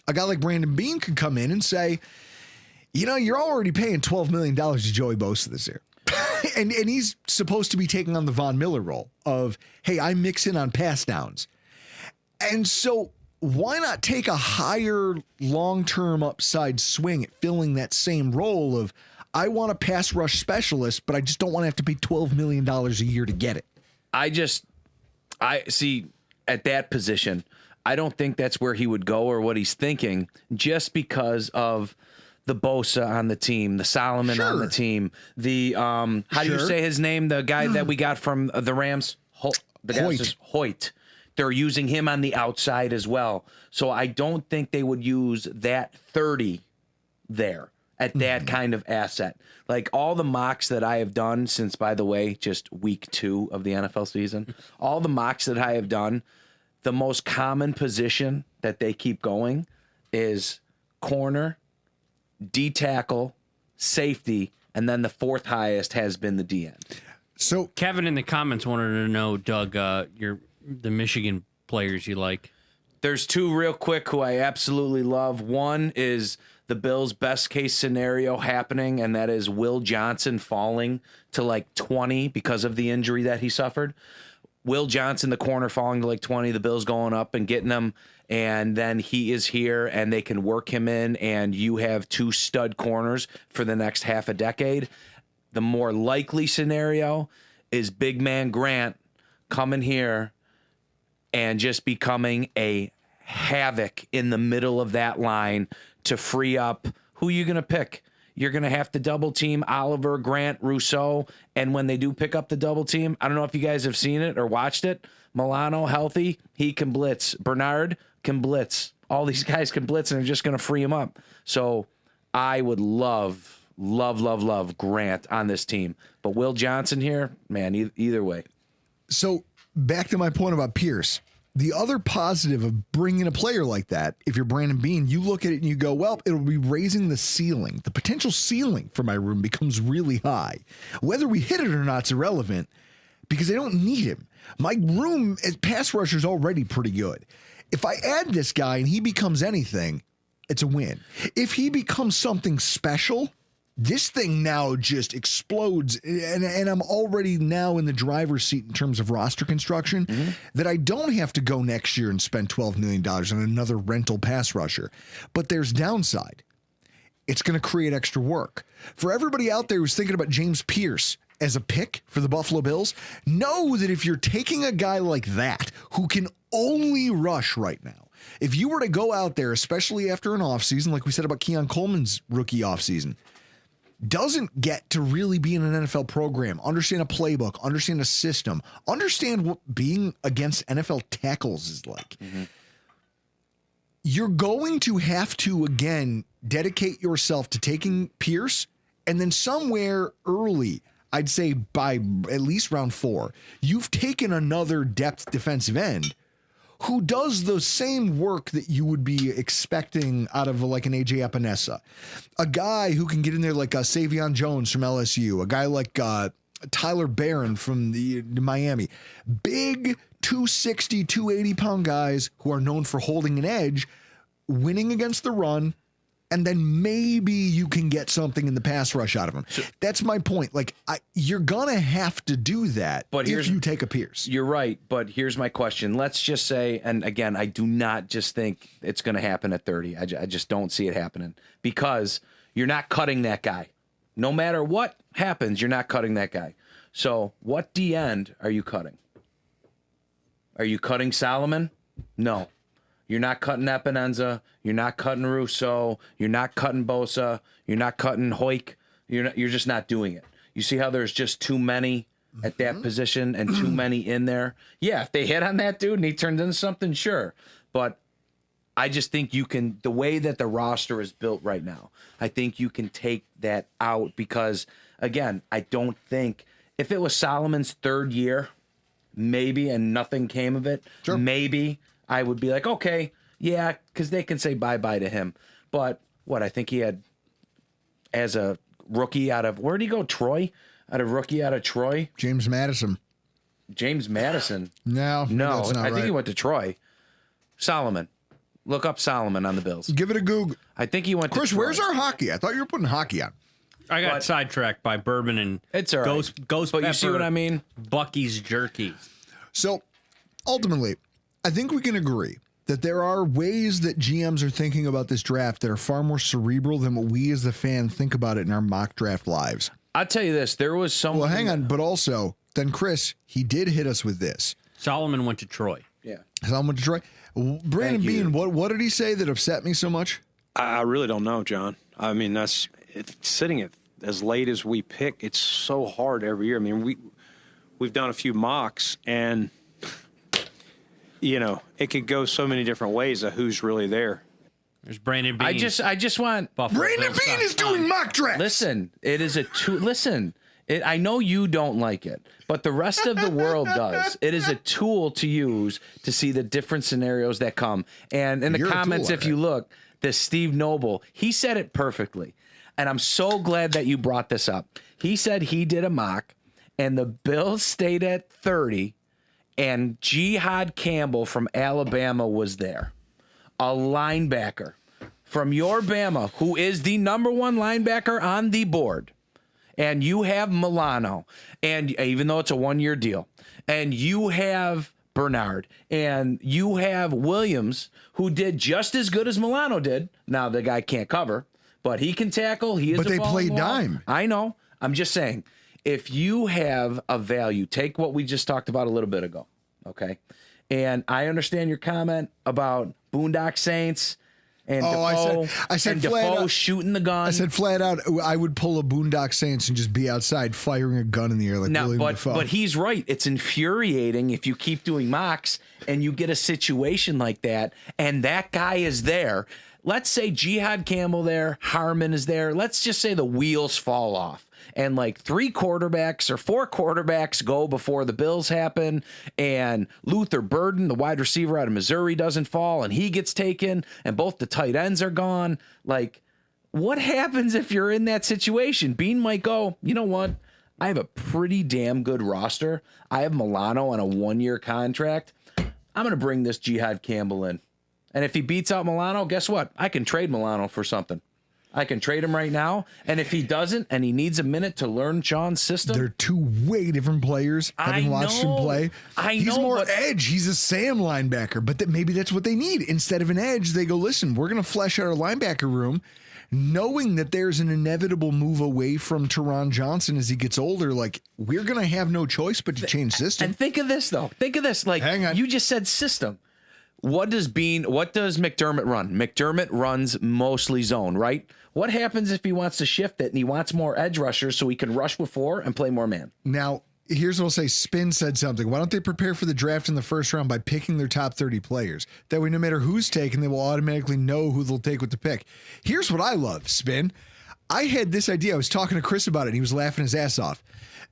a guy like Brandon Beane could come in and say, you're already paying $12 million to Joey Bosa this year. and he's supposed to be taking on the Von Miller role of, hey, I mix in on pass downs. And so why not take a higher long-term upside swing at filling that same role of, I want a pass rush specialist, but I just don't want to have to pay $12 million a year to get it. I see at that position, I don't think that's where he would go or what he's thinking, just because of the Bosa on the team, the Solomon on the team, the how do you say his name? The guy that we got from the Rams, Hoyt. They're using him on the outside as well. So I don't think they would use that 30 there at that kind of asset. Like all the mocks that I have done since, by the way, just week 2 of the NFL season, all the mocks that I have done, the most common position that they keep going is corner, D tackle, safety, and then the fourth highest has been the D end. So Kevin in the comments wanted to know, Doug, the Michigan players you like. There's 2 real quick who I absolutely love. One is the Bills' best case scenario happening, and that is Will Johnson falling to like 20 because of the injury that he suffered. Will Johnson, the corner, falling to like 20, the Bills going up and getting him, and then he is here and they can work him in, and you have 2 stud corners for the next half a decade. The more likely scenario is big man Grant coming here and just becoming a havoc in the middle of that line to free up. Who are you going to pick? You're going to have to double team Oliver, Grant, Rousseau. And when they do pick up the double team, I don't know if you guys have seen it or watched it. Milano, healthy, he can blitz. Bernard can blitz. All these guys can blitz, and they're just going to free him up. So I would love Grant on this team. But Will Johnson here, man, either way. So back to my point about Pierce. The other positive of bringing a player like that, if you're Brandon Beane, you look at it and you go, well, it'll be raising the ceiling. The potential ceiling for my room becomes really high. Whether we hit it or not is irrelevant because I don't need him. My room as pass rusher is already pretty good. If I add this guy and he becomes anything, it's a win. If he becomes something special, This thing now just explodes, and I'm already now in the driver's seat in terms of roster construction, that I don't have to go next year and spend $12 million on another rental pass rusher. But there's downside. It's going to create extra work. For everybody out there who's thinking about James Pierce as a pick for the Buffalo Bills, know that if you're taking a guy like that who can only rush right now, if you were to go out there, especially after an offseason, like we said about Keon Coleman's rookie offseason, doesn't get to really be in an NFL program, understand a playbook, understand a system, understand what being against NFL tackles is like. You're going to have to, again, dedicate yourself to taking Pierce, and then somewhere early, I'd say by at least round 4, you've taken another depth defensive end who does the same work that you would be expecting out of like an AJ Epinesa. A guy who can get in there like Savion Jones from LSU, a guy like Tyler Barron from the Miami. Big 260, 280-pound guys who are known for holding an edge, winning against the run, and then maybe you can get something in the pass rush out of them. That's my point. Like, you're going to have to do that if you take a Pierce. You're right, but here's my question. Let's just say, and again, I do not just think it's going to happen at 30. I just don't see it happening because you're not cutting that guy. No matter what happens, you're not cutting that guy. So what D-end are you cutting? Are you cutting Solomon? No. You're not cutting Epinenza. You're not cutting Rousseau. You're not cutting Bosa. You're not cutting Hoik. You're just not doing it. You see how there's just too many at that position and too many in there? Yeah, if they hit on that dude and he turns into something, sure. But I just think you can, the way that the roster is built right now, I think you can take that out because, again, I don't think, if it was Solomon's 3rd year, maybe, and nothing came of it, maybe I would be like, okay, yeah, because they can say bye-bye to him. But what, I think he had, as a rookie out of, where did he go, Troy? Out of rookie out of Troy? James Madison. James Madison? No, that's not I think he went to Troy. Solomon. Look up Solomon on the Bills. Give it a Google. I think he went Chris, to Troy. where's our hockey? I thought you were putting hockey on. I got sidetracked by bourbon and it's all right. Ghost but Pepper, you see what I mean? Bucky's jerky. So, ultimately, I think we can agree that there are ways that GMs are thinking about this draft that are far more cerebral than what we as the fan think about it in our mock draft lives. I'll tell you this. There was some. Well, hang on. But also, then Chris, he did hit us with this. Solomon went to Troy. Yeah. Solomon went to Troy. Brandon Beane, what did he say that upset me so much? I really don't know, John. I mean, it's sitting at as late as we pick. It's so hard every year. I mean, we've done a few mocks, and you know, it could go so many different ways of who's really there. There's Brandon Beane. I just want Brandon Beane is doing mock drafts. Listen, it is a tool. Listen, I know you don't like it, but the rest of the world does. It is a tool to use to see the different scenarios that come. And in the comments, if you look, the Steve Noble, he said it perfectly. And I'm so glad that you brought this up. He said he did a mock, and the Bills stayed at 30, and Jihad Campbell from Alabama was there. A linebacker from your Bama, who is the number 1 linebacker on the board. And you have Milano, and even though it's a 1-year deal, and you have Bernard, and you have Williams, who did just as good as Milano did. Now the guy can't cover, but he can tackle. He is. But they play dime. I know. I'm just saying, if you have a value, take what we just talked about a little bit ago, okay? And I understand your comment about Boondock Saints and Defoe, I said and flat Defoe out, shooting the gun. I said flat out, I would pull a Boondock Saints and just be outside firing a gun in the air like William Defoe. But he's right. It's infuriating if you keep doing mocks and you get a situation like that, and that guy is there. Let's say Jihad Campbell there, Harmon is there. Let's just say the wheels fall off. And like 3 quarterbacks or 4 quarterbacks go before the Bills happen, and Luther Burden, the wide receiver out of Missouri, doesn't fall, and he gets taken, and both the tight ends are gone. Like, what happens if you're in that situation? Beane might go, you know what? I have a pretty damn good roster. I have Milano on a 1-year contract. I'm going to bring this Jihad Campbell in. And if he beats out Milano, guess what? I can trade Milano for something. I can trade him right now. And if he doesn't and he needs a minute to learn Sean's system. They're two way different players, having watched him play. He's more edge. He's a Sam linebacker, but maybe that's what they need. Instead of an edge, they go, listen, we're going to flesh out our linebacker room, knowing that there's an inevitable move away from Teron Johnson as he gets older. Like, we're going to have no choice but to change system. And think of this, though. Think of this. Like, hang on. You just said system. What does McDermott run? McDermott runs mostly zone, right? What happens if he wants to shift it and he wants more edge rushers so he can rush with 4 and play more man? Now, here's what I'll say. Spin said something. Why don't they prepare for the draft in the first round by picking their top 30 players? That way, no matter who's taken, they will automatically know who they'll take with the pick. Here's what I love, Spin. I had this idea. I was talking to Chris about it, and he was laughing his ass off.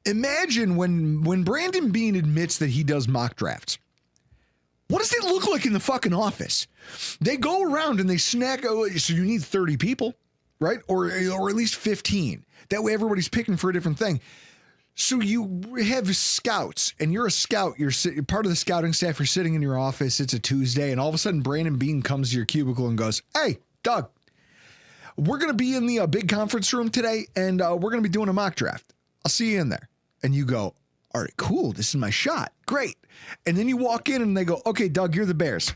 Imagine when Brandon Beane admits that he does mock drafts. What does it look like in the fucking office? They go around and they snack. So you need 30 people, right? Or at least 15. That way everybody's picking for a different thing. So you have scouts, and you're a scout. You're part of the scouting staff. You're sitting in your office. It's a Tuesday, and all of a sudden Brandon Beane comes to your cubicle and goes, "Hey, Doug, we're going to be in the big conference room today, and we're going to be doing a mock draft. I'll see you in there." And you go, "All right, cool. This is my shot. Great." And then you walk in and they go, "Okay, Doug, you're the Bears.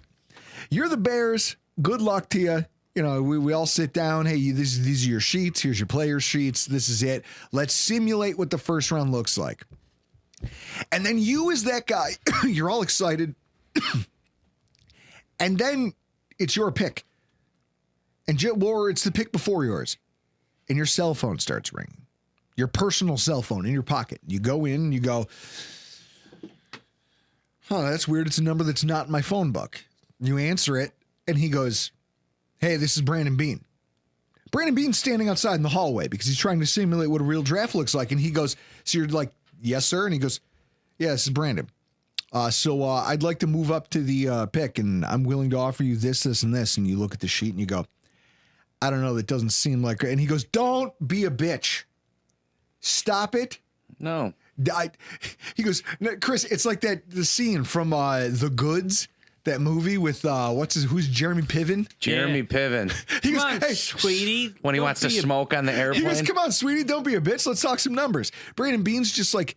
You're the Bears. Good luck to you." You know, we all sit down. Hey, these are your sheets. Here's your player sheets. This is it. Let's simulate what the first round looks like. And then you as that guy, you're all excited. And then it's your pick. Or it's the pick before yours. And your cell phone starts ringing. Your personal cell phone in your pocket. You go in and you go, "Huh, that's weird. It's a number that's not in my phone book." You answer it, and he goes, "Hey, this is Brandon Beane." Brandon Beane's standing outside in the hallway because he's trying to simulate what a real draft looks like. And he goes, so you're like, "Yes, sir." And he goes, "Yeah, this is Brandon. So I'd like to move up to the pick, and I'm willing to offer you this, this, and this." And you look at the sheet and you go, "I don't know. That doesn't seem like." And he goes, "Don't be a bitch. Stop it." No. He goes, "Chris, it's like the scene from The Goods, that movie with who's Jeremy Piven? Jeremy Piven. He goes, Come on, "Hey, sweetie." When he wants to smoke on the airplane. He goes, "Come on, sweetie, don't be a bitch. Let's talk some numbers." Brandon Beane's just like,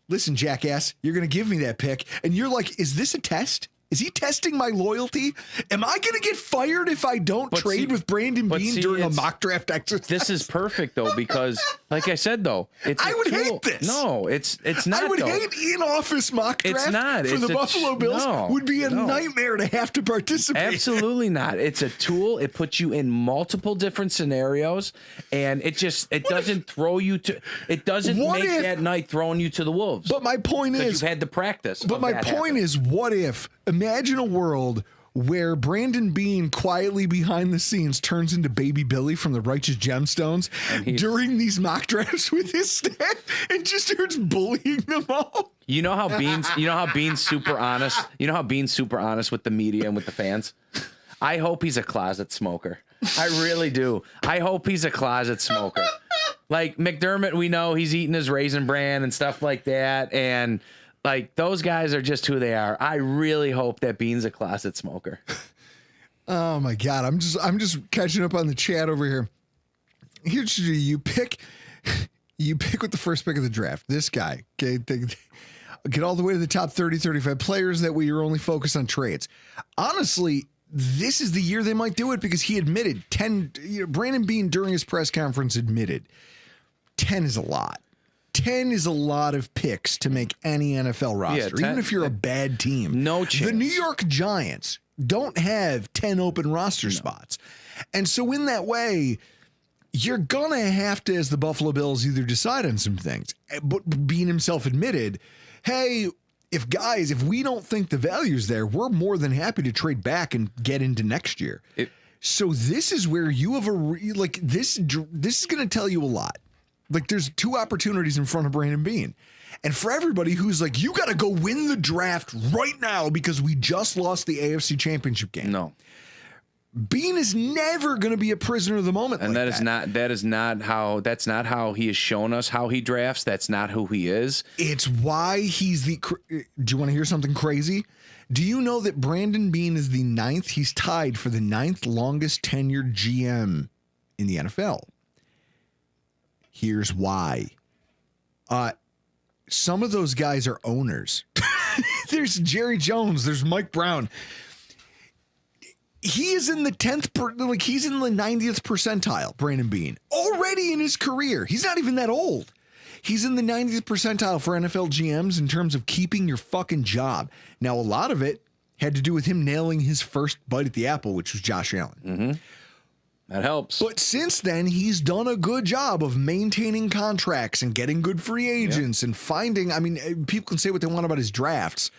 "Listen, jackass, you're going to give me that pick." And you're like, "Is this a test? Is he testing my loyalty? Am I going to get fired if I don't trade with Brandon Beane during a mock draft exercise?" This is perfect, though, because, like I said, though, it's I would hate this. No, it's not. I would though. hate in-office mock draft. It's not. For the Buffalo Bills. Would be a nightmare to have to participate. Absolutely not. It's a tool. It puts you in multiple different scenarios, and it doesn't throw you to. It doesn't make that night throwing you to the wolves. But my point is, you've had the practice. But my point is, what if? Imagine a world where Brandon Beane quietly behind the scenes turns into Baby Billy from the Righteous Gemstones during these mock drafts with his staff and just starts bullying them all. You know how Beane's super honest. You know how Beane's super honest with the media and with the fans. I hope he's a closet smoker. I really do. I hope he's a closet smoker. Like McDermott, we know he's eating his Raisin Bran and stuff like that, and like those guys are just who they are. I really hope that Beane's a closet smoker. Oh my God. I'm just catching up on the chat over here. Here's you pick with the first pick of the draft. This guy, okay, get all the way to the top 30, 35 players. That way you're only focused on trades. Honestly, this is the year they might do it because he admitted Brandon Beane during his press conference admitted 10 is a lot. 10 is a lot of picks to make any NFL roster, 10, even if you're a bad team. No chance. The New York Giants don't have 10 open roster spots. And so in that way, you're going to have to, as the Buffalo Bills, either decide on some things. But Beane himself admitted, hey, if we don't think the value's there, we're more than happy to trade back and get into next year. So this is where you have this is going to tell you a lot. Like, there's two opportunities in front of Brandon Beane. And for everybody who's like, you got to go win the draft right now because we just lost the AFC Championship game. No. Beane is never going to be a prisoner of the moment. And that's not how he has shown us how he drafts. That's not who he is. It's why he's do you want to hear something crazy? Do you know that Brandon Beane is he's tied for the 9th longest tenured GM in the NFL. Here's why. Some of those guys are owners. There's Jerry Jones. There's Mike Brown. He is in the 10th, he's in the 90th percentile, Brandon Beane, already in his career. He's not even that old. He's in the 90th percentile for NFL GMs in terms of keeping your fucking job. Now, a lot of it had to do with him nailing his first bite at the apple, which was Josh Allen. Mm-hmm. That helps. But since then, he's done a good job of maintaining contracts and getting good free agents and finding, people can say what they want about his drafts.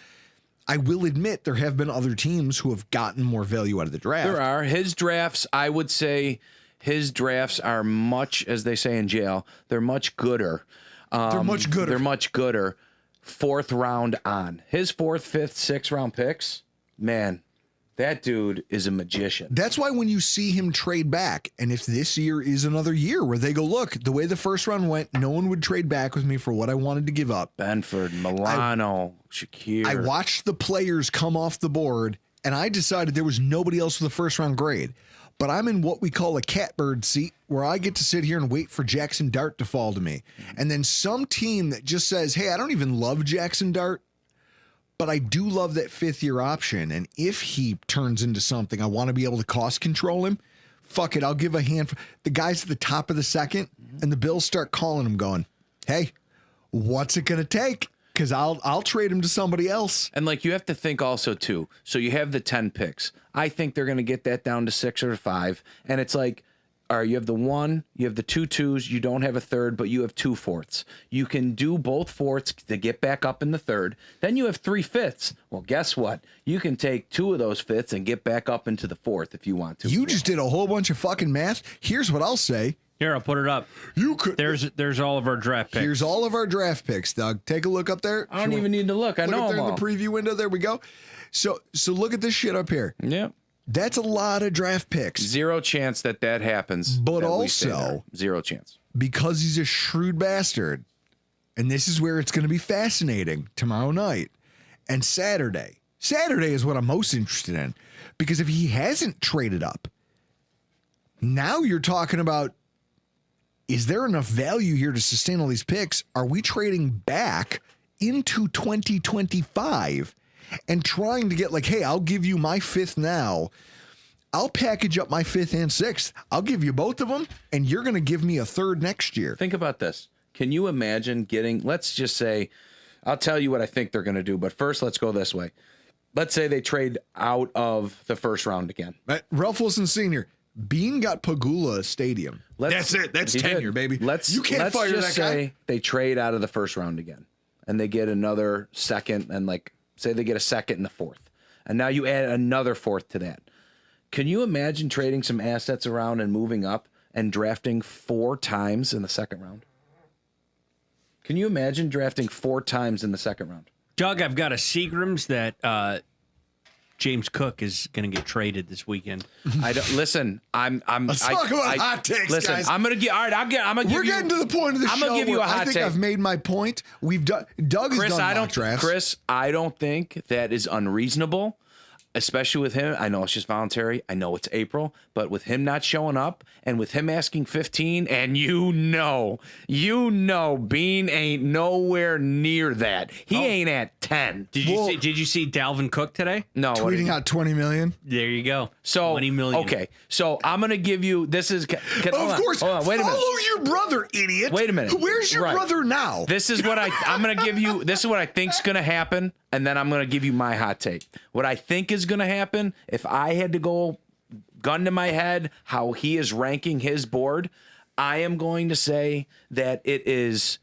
I will admit there have been other teams who have gotten more value out of the draft. There are. His drafts, I would say his drafts are much, as they say in jail, they're much gooder. They're much gooder. They're much gooder. 4th round on. His 4th, 5th, 6th round picks, man, that dude is a magician. That's why when you see him trade back, and if this year is another year where they go, look, the way the first round went, no one would trade back with me for what I wanted to give up. Benford, Milano, Shakir. I watched the players come off the board, and I decided there was nobody else with a first round grade. But I'm in what we call a catbird seat where I get to sit here and wait for Jackson Dart to fall to me. And then some team that just says, hey, I don't even love Jackson Dart, but I do love that 5th-year option. And if he turns into something, I want to be able to cost control him. Fuck it, I'll give a hand. The guys at the top of the second, and the Bills start calling him going, hey, what's it going to take? Because I'll trade him to somebody else. And you have to think also too. So you have the 10 picks. I think they're going to get that down to 6 or 5. And it's all right, you have the 1, you have the 2 2s, you don't have a 3rd, but you have 2 4ths. You can do both 4ths to get back up in the 3rd. Then you have 3 5ths. Well, guess what? You can take 2 of those 5ths and get back up into the 4th if you want to. You just did a whole bunch of fucking math. Here's what I'll say. Here, I'll put it up. You could. There's all of our draft picks. Here's all of our draft picks, Doug. Take a look up there. I don't even need to look. I know up there them in all. the preview window. There we go. So look at this shit up here. Yeah. That's a lot of draft picks. 0 chance that happens. But that we stay also, there. 0 chance. Because he's a shrewd bastard, and this is where it's going to be fascinating tomorrow night and Saturday. Saturday is what I'm most interested in, because if he hasn't traded up, now you're talking about, is there enough value here to sustain all these picks? Are we trading back into 2025 and trying to get hey, I'll give you my 5th now. I'll package up my 5th and 6th. I'll give you both of them, and you're going to give me a 3rd next year. Think about this. Can you imagine let's just say, I'll tell you what I think they're going to do, but first let's go this way. Let's say they trade out of the 1st round again. Ralph Wilson Sr., Beane got Pagula Stadium. That's it. That's tenure, baby. You can't fire that guy. They trade out of the 1st round again, and they get another 2nd, and say they get a 2nd and a 4th, and now you add another 4th to that. Can you imagine trading some assets around and moving up and drafting 4 times in the 2nd round? Can you imagine drafting 4 times in the 2nd round? Doug, I've got a Seagrams that James Cook is going to get traded this weekend. I don't listen. Let's talk about hot takes, listen, guys. I'm gonna get. All right, I'm gonna give We're you. getting to the point of the show. I'm gonna give you a hot I think take. I've made my point. We've done. Doug has done mock drafts. Chris, I don't think that is unreasonable, especially with him. I know it's just voluntary. I know it's April, but with him not showing up and with him asking 15, and you know, Beane ain't nowhere near that. He ain't at 10. Did you see Dalvin Cook today? No, Tweeting out 20 million. There you go. So 20 million. Okay, so I'm gonna give you. This is. Of course. Hold on, wait a minute. Follow your brother, idiot. Wait a minute. Where's your Right. brother now? This is what I'm going to give you. This is what I think's going to happen, and then I'm going to give you my hot take. What I think is going to happen, if I had to go gun to my head how he is ranking his board, I am going to say that it is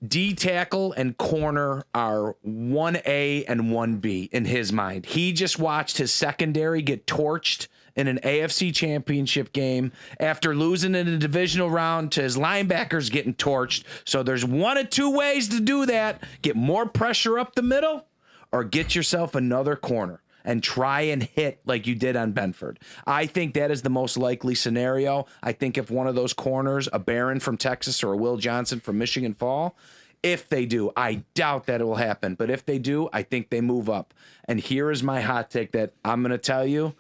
D tackle and corner are 1A and 1B in his mind. He just watched his secondary get torched in an AFC championship game after losing in a divisional round to his linebackers getting torched. So there's 1 of 2 ways to do that. Get more pressure up the middle or get yourself another corner and try and hit like you did on Benford. I think that is the most likely scenario. I think if one of those corners, a Barron from Texas or a Will Johnson from Michigan fall, if they do, I doubt that it will happen. But if they do, I think they move up. And here is my hot take that I'm going to tell you.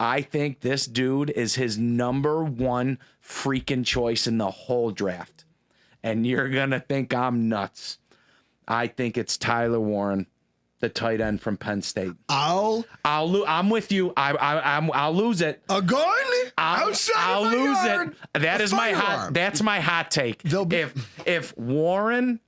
I think this dude is his number one freaking choice in the whole draft. And you're going to think I'm nuts. I think it's Tyler Warren, the tight end from Penn State. I'm with you. I'll lose it. A gun outside I'll of my lose yard, it. That a is my firearm. That's my hot take. Be- If Warren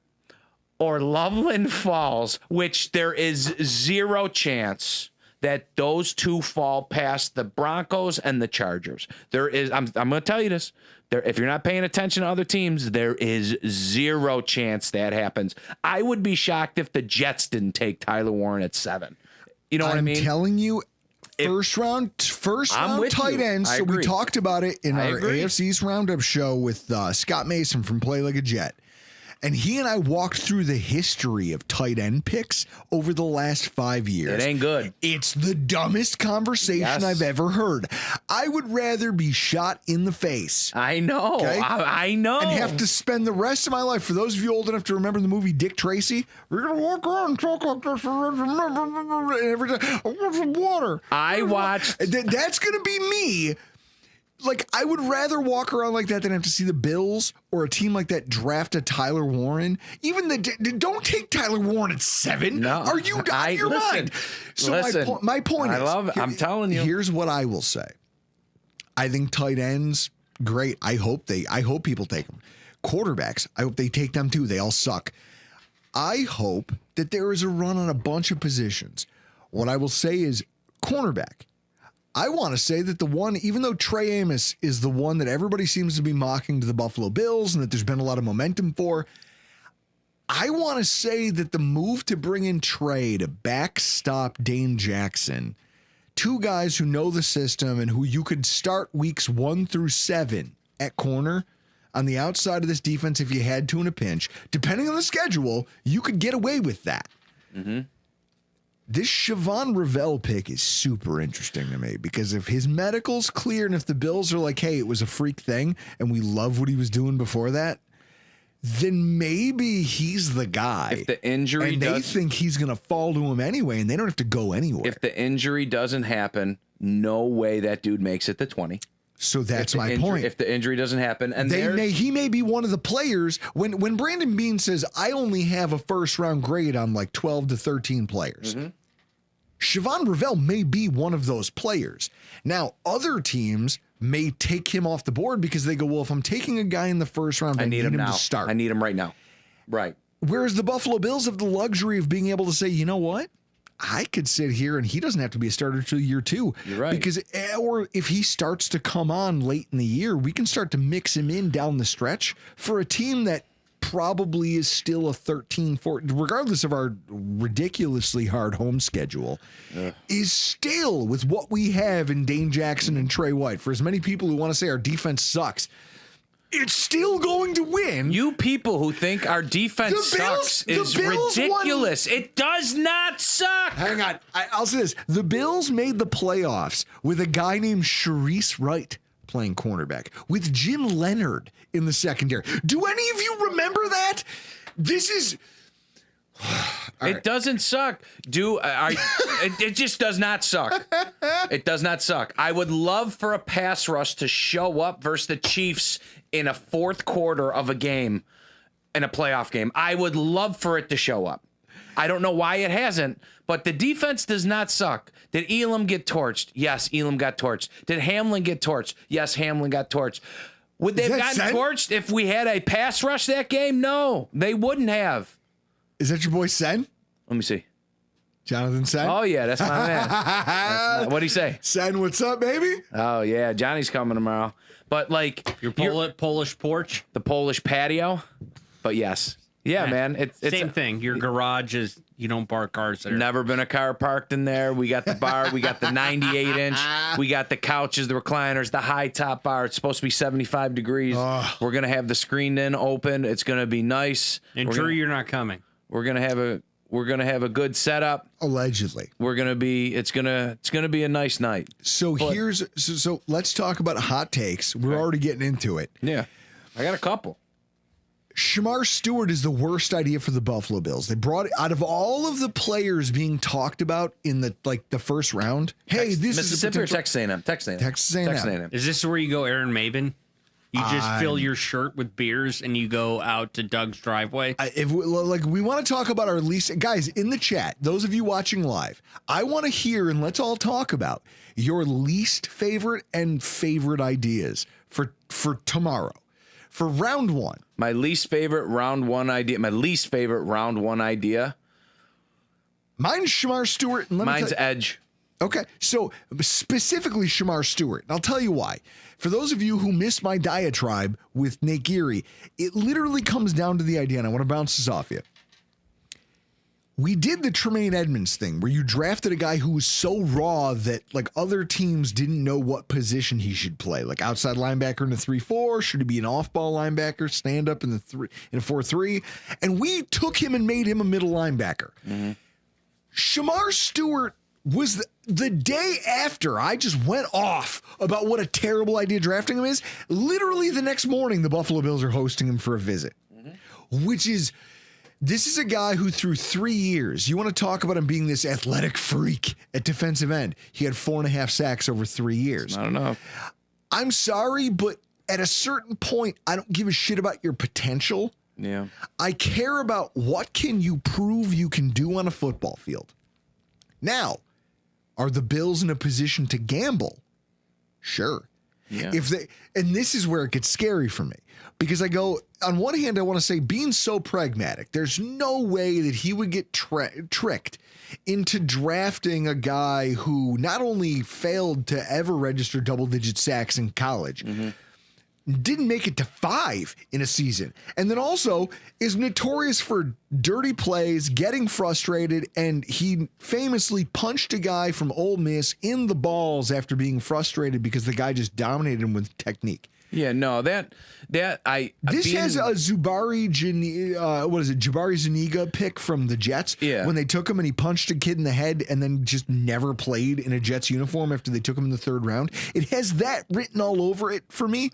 or Loveland falls, which there is zero chance that those two fall past the Broncos and the Chargers. There is. I'm going to tell you this. If you're not paying attention to other teams, there is zero chance that happens. I would be shocked if the Jets didn't take Tyler Warren at 7. You know what I mean? I'm telling you, first round with tight you. end. I So we agree. talked about it in I our agree. AFC's Roundup show with Scott Mason from Play Like a Jet. And he and I walked through the history of tight end picks over the last 5 years. It ain't good. It's the dumbest conversation Yes. I've ever heard. I would rather be shot in the face I know. Okay. I know. and have to spend the rest of my life. For those of you old enough to remember the movie Dick Tracy, we're gonna walk around and talk like this and every time I want some water. I watched. That's gonna be me. Like, I would rather walk around like that than have to see the Bills or a team like that draft a Tyler Warren. Even don't take Tyler Warren at 7. No, Are you out of your mind? So my point is, I'm telling you. Here's what I will say. I think tight ends, great. I hope people take them. Quarterbacks, I hope they take them too. They all suck. I hope that there is a run on a bunch of positions. What I will say is cornerback. I want to say that the one, even though Trey Amos is the one that everybody seems to be mocking to the Buffalo Bills and that there's been a lot of momentum for, I want to say that the move to bring in Trey to backstop Dane Jackson, two guys who know the system and who you could start weeks 1 through 7 at corner on the outside of this defense if you had to in a pinch, depending on the schedule, you could get away with that. Mm-hmm. This Siobhan Ravel pick is super interesting to me because if his medical's clear and if the Bills are like, hey, it was a freak thing and we love what he was doing before that, then maybe he's the guy. If the injury and they think he's going to fall to him anyway and they don't have to go anywhere. If the injury doesn't happen, no way that dude makes it to 20. So that's my injury, point. If the injury doesn't happen, and he may be one of the players. When Brandon Beane says, I only have a first round grade on like 12 to 13 players, Siobhan Ravel may be one of those players. Now, other teams may take him off the board because they go, well, if I'm taking a guy in the first round, I need him now to start. I need him right now. Right. Whereas the Buffalo Bills have the luxury of being able to say, you know what? I could sit here and he doesn't have to be a starter till year 2. You're right. Because, or if he starts to come on late in the year, we can start to mix him in down the stretch for a team that probably is still a 13-14, regardless of our ridiculously hard home schedule, is still with what we have in Dane Jackson and Trey White. For as many people who want to say our defense sucks, it's still going to win. You people who think our defense sucks is ridiculous. It does not suck. Hang on. I'll say this. The Bills made the playoffs with a guy named Sharice Wright playing cornerback, with Jim Leonard in the secondary. Do any of you remember that? This is... It doesn't suck. It just does not suck. It does not suck. I would love for a pass rush to show up versus the Chiefs in a fourth quarter of a game, in a playoff game. I would love for it to show up. I don't know why it hasn't, but the defense does not suck. Did Elam get torched? Yes, Elam got torched. Did Hamlin get torched? Yes, Hamlin got torched. Would they have gotten torched if we had a pass rush that game? No, they wouldn't have. Is that your boy Sen? Let me see. Jonathan Sen? Oh, yeah, that's my man. What'd he say? Sen, what's up, baby? Oh, yeah, Johnny's coming tomorrow. But, like... Your Polish porch? The Polish patio. But, yes. Yeah, man. It's same thing. Your garage is... You don't park cars there. Never been a car parked in there. We got the bar. We got the 98-inch. We got the couches, the recliners, the high-top bar. It's supposed to be 75 degrees. We're going to have the screened-in open. It's going to be nice. And Drew, you're not coming. We're going to have a good setup. Allegedly. It's gonna be a nice night. So so let's talk about hot takes. We're already getting into it. Yeah. I got a couple. Shamar Stewart is the worst idea for the Buffalo Bills. They brought out of all of the players being talked about in the first round. Hey, this Mississippi is or Texas A&M? Texas A&M. Texas A&M. Texas A&M. Is this where you go Aaron Maben? You just fill your shirt with beers and you go out to Doug's driveway? If we want to talk about our least guys in the chat, those of you watching live, I want to hear and let's all talk about your least favorite and favorite ideas for tomorrow. For round one. My least favorite round one idea. Mine's Shamar Stewart. And Mine's Edge. Okay, so specifically Shamar Stewart. And I'll tell you why. For those of you who missed my diatribe with Nate Geary, it literally comes down to the idea, and I want to bounce this off you. We did the Tremaine Edmonds thing where you drafted a guy who was so raw that other teams didn't know what position he should play. Like outside linebacker in a 3-4, should he be an off-ball linebacker, stand up in a 4-3? And we took him and made him a middle linebacker. Mm-hmm. Shamar Stewart was the day after I just went off about what a terrible idea drafting him is. Literally the next morning, the Buffalo Bills are hosting him for a visit, this is a guy who through 3 years, you want to talk about him being this athletic freak at defensive end. He had 4.5 sacks over 3 years. I don't know. I'm sorry, but at a certain point, I don't give a shit about your potential. Yeah. I care about what can you prove you can do on a football field. Now, are the Bills in a position to gamble? Sure. Yeah. And this is where it gets scary for me because I go, on one hand, I want to say being so pragmatic, there's no way that he would get tricked into drafting a guy who not only failed to ever register double-digit sacks in college, didn't make it to 5 in a season, and then also is notorious for dirty plays, getting frustrated, and he famously punched a guy from Ole Miss in the balls after being frustrated because the guy just dominated him with technique. Yeah, no, has a Jabari Zuniga pick from the Jets. Yeah. When they took him and he punched a kid in the head and then just never played in a Jets uniform after they took him in the 3rd round. It has that written all over it for me.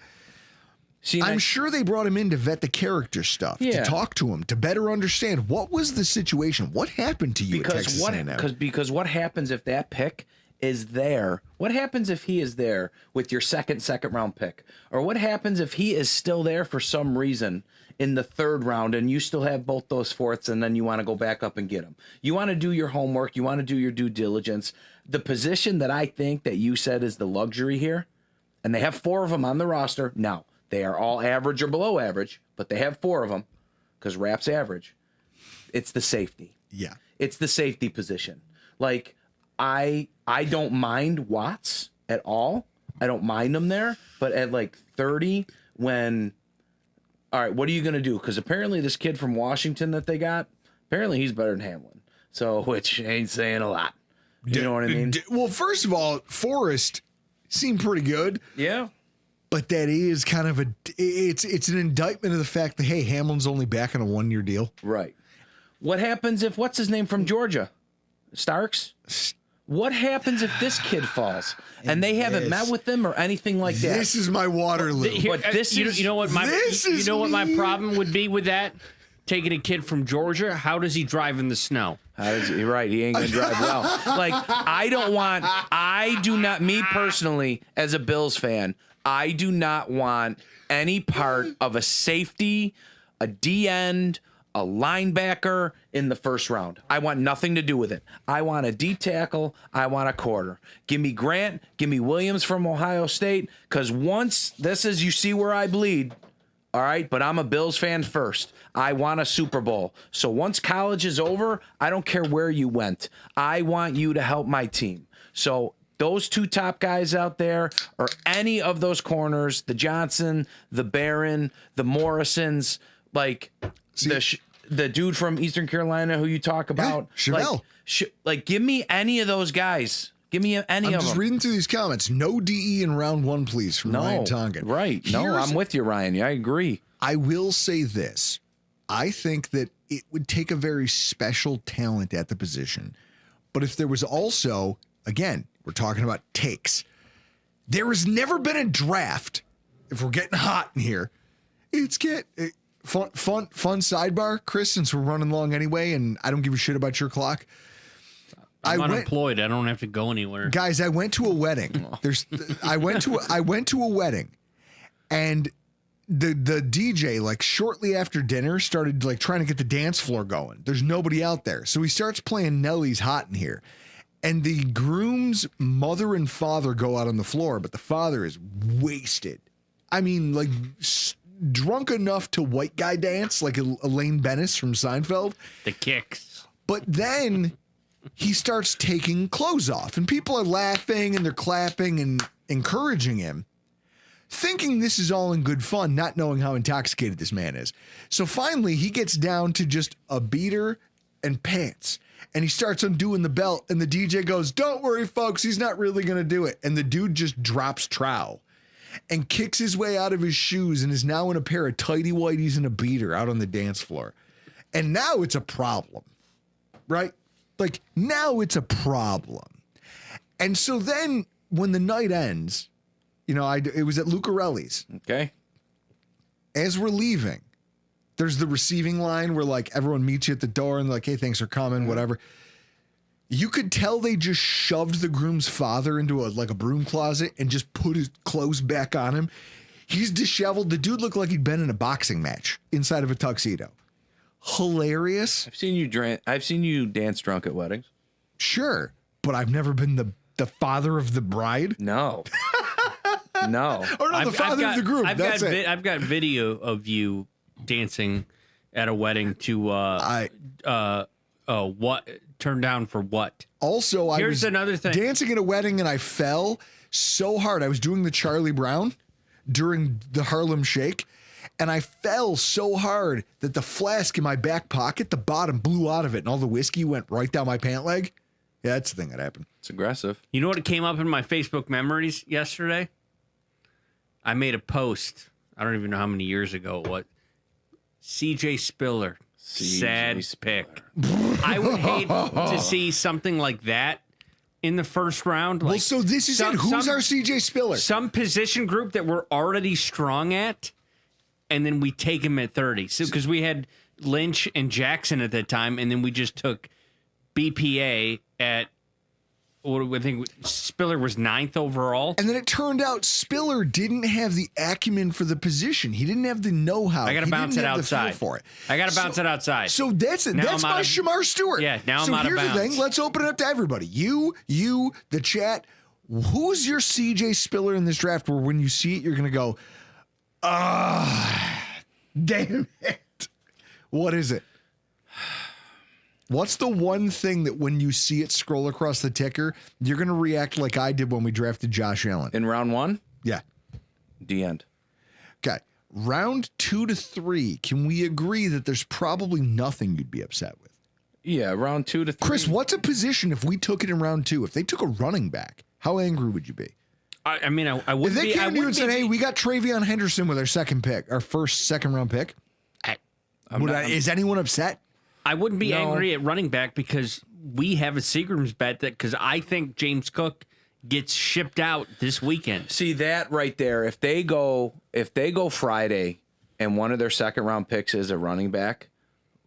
See, I'm sure they brought him in to vet the character stuff, to talk to him, to better understand what was the situation, what happened to you at Texas A&M. Because what happens if that pick is there? What happens if he is there with your second round pick? Or what happens if he is still there for some reason in the 3rd round and you still have both those 4ths and then you want to go back up and get him? You want to do your homework. You want to do your due diligence. The position that I think that you said is the luxury here, and they have 4 of them on the roster now. They are all average or below average, but they have 4 of them because Rapp's average. It's the safety. Yeah. It's the safety position. Like, I don't mind Watts at all. I don't mind him there. But at 30, all right, what are you going to do? Because apparently this kid from Washington that they got, apparently he's better than Hamlin. So, which ain't saying a lot. You know what I mean? Well, first of all, Forrest seemed pretty good. Yeah. But that is kind of it's an indictment of the fact that, hey, Hamlin's only back on a 1-year deal. Right. What happens if, what's his name from Georgia? Starks? What happens if this kid falls and they haven't met with them or anything like that? This is my Waterloo. But this is, you know what my problem would be with that? Taking a kid from Georgia, how does he drive in the snow? You're right. He ain't going to drive well. Me personally, as a Bills fan, I do not want any part of a safety, a D-end, a linebacker in the 1st round. I want nothing to do with it. I want a D tackle. I want a quarter. Give me Grant. Give me Williams from Ohio State. Because you see where I bleed. All right, but I'm a Bills fan first. I want a Super Bowl. So once college is over, I don't care where you went. I want you to help my team. So those 2 top guys out there, or any of those corners, the Johnson, the Barron, the Morrisons, the dude from Eastern Carolina who you talk about, Chevelle. Give me any of those guys. Give me any of them. I'm just reading through these comments. No DE in round 1, please, from Ryan Tongan. Right. I'm with you, Ryan. Yeah, I agree. I will say this. I think that it would take a very special talent at the position. But if there was also, again, we're talking about takes. There has never been a draft, if we're getting hot in here, Fun sidebar, Chris, since we're running long anyway, and I don't give a shit about your clock. I'm unemployed. I don't have to go anywhere. Guys, I went to a wedding. I went to a wedding, and the DJ, like shortly after dinner, started like trying to get the dance floor going. There's nobody out there, so he starts playing Nelly's Hot in Here, and the groom's mother and father go out on the floor, but the father is wasted. I mean, like drunk enough to white guy dance like Elaine Bennis from Seinfeld. The kicks. But then he starts taking clothes off, and people are laughing and they're clapping and encouraging him, thinking this is all in good fun, not knowing how intoxicated this man is. So finally, he gets down to just a beater and pants, and he starts undoing the belt, and the DJ goes, "Don't worry, folks, he's not really going to do it." And the dude just drops trow and kicks his way out of his shoes and is now in a pair of tighty whities and a beater out on the dance floor. And now it's a problem, right? Like, now it's a problem. And so then when the night ends, you know, it was at Lucarelli's. Okay. As we're leaving, there's the receiving line where, like, everyone meets you at the door and they're like, "Hey, thanks for coming," whatever. You could tell they just shoved the groom's father into a broom closet and just put his clothes back on him. He's disheveled. The dude looked like he'd been in a boxing match inside of a tuxedo. Hilarious. I've seen you dance drunk at weddings. Sure, but I've never been the father of the bride. No. No. Or no, the father of the groom. That's it. I've got video of you dancing at a wedding to what turned down for what? Also, I Here's was another thing. dancing at a wedding and I fell so hard. I was doing the Charlie Brown during the Harlem Shake, and I fell so hard that the flask in my back pocket, the bottom blew out of it, and all the whiskey went right down my pant leg. Yeah, that's the thing that happened. It's aggressive. You know what came up in my Facebook memories yesterday? I made a post. I don't even know how many years ago it was. CJ Spiller. Sad pick. I would hate to see something like that in the first round. Like, Well, so this is it. Who's our CJ Spiller? Some position group that we're already strong at, and then we take him at 30. So because we had Lynch and Jackson at that time, and then we just took BPA at, what I think Spiller was 9th overall. And then it turned out Spiller didn't have the acumen for the position. He didn't have the know-how. I got to bounce it outside. For it. I got to bounce it outside. So that's it. That's my Shamar Stewart. Yeah, now so I'm out of bounds. here's the thing. Let's open it up to everybody. You, the chat. Who's your CJ Spiller in this draft where when you see it, you're going to go, damn it. What is it? What's the one thing that when you see it scroll across the ticker, you're going to react like I did when we drafted Josh Allen? In round 1? Yeah. The end. Okay. Round 2 to 3, can we agree that there's probably nothing you'd be upset with? Yeah, round 2 to 3. Chris, what's a position if we took it in round 2? If they took a running back, how angry would you be? I mean, I If wouldn't they be. came to you and said, "Hey, we got Travion Henderson with our second round pick," is anyone upset? I wouldn't be No. angry at running back because we have a Seagram's bet that because I think James Cook gets shipped out this weekend. See that right there. If they go Friday and one of their second round picks is a running back,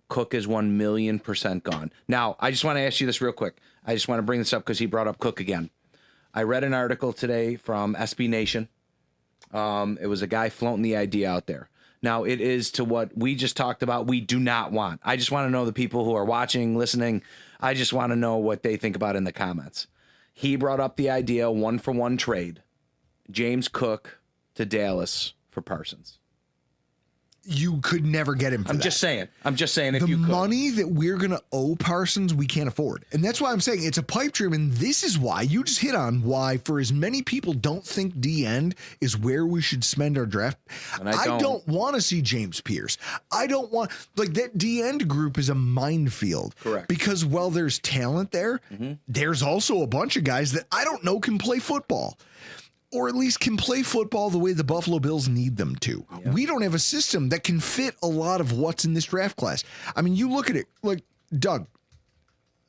Cook is 1,000,000% gone. Now, I just want to ask you this real quick. I just want to bring this up because he brought up Cook again. I read an article today from SB Nation. It was a guy floating the idea out there. Now, it is to what we just talked about. We do not want. I just want to know the people who are watching, listening. I just want to know what they think about in the comments. He brought up the idea, 1-for-1 trade. James Cook to Dallas for Parsons. You could never get him for I'm that. just saying if The you could. money that we're going to owe Parsons, we can't afford. And that's why I'm saying it's a pipe dream. And this is why you just hit on why, for as many people don't think D end is where we should spend our draft. And I don't want to see James Pierce. I don't want, like, that D end group is a minefield. Correct. Because while there's talent there, there's also a bunch of guys that I don't know can play football. Or at least can play football the way the Buffalo Bills need them to. Yeah. We don't have a system that can fit a lot of what's in this draft class. I mean, you look at it, like, Doug,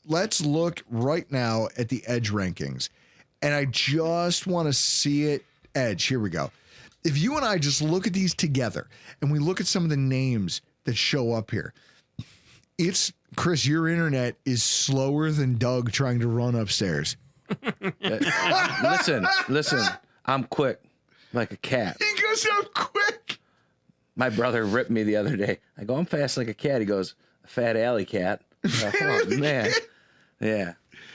let's look right now at the edge rankings. And I just want to see it. Edge, here we go. if you and I just look at these together and we look at some of the names that show up here, it's Chris, your internet is slower than Doug trying to run upstairs. Listen, I'm quick like a cat. He goes up quick. My brother ripped me the other day. I go, I'm fast like a cat. He goes, a fat alley cat. Oh, man. Yeah.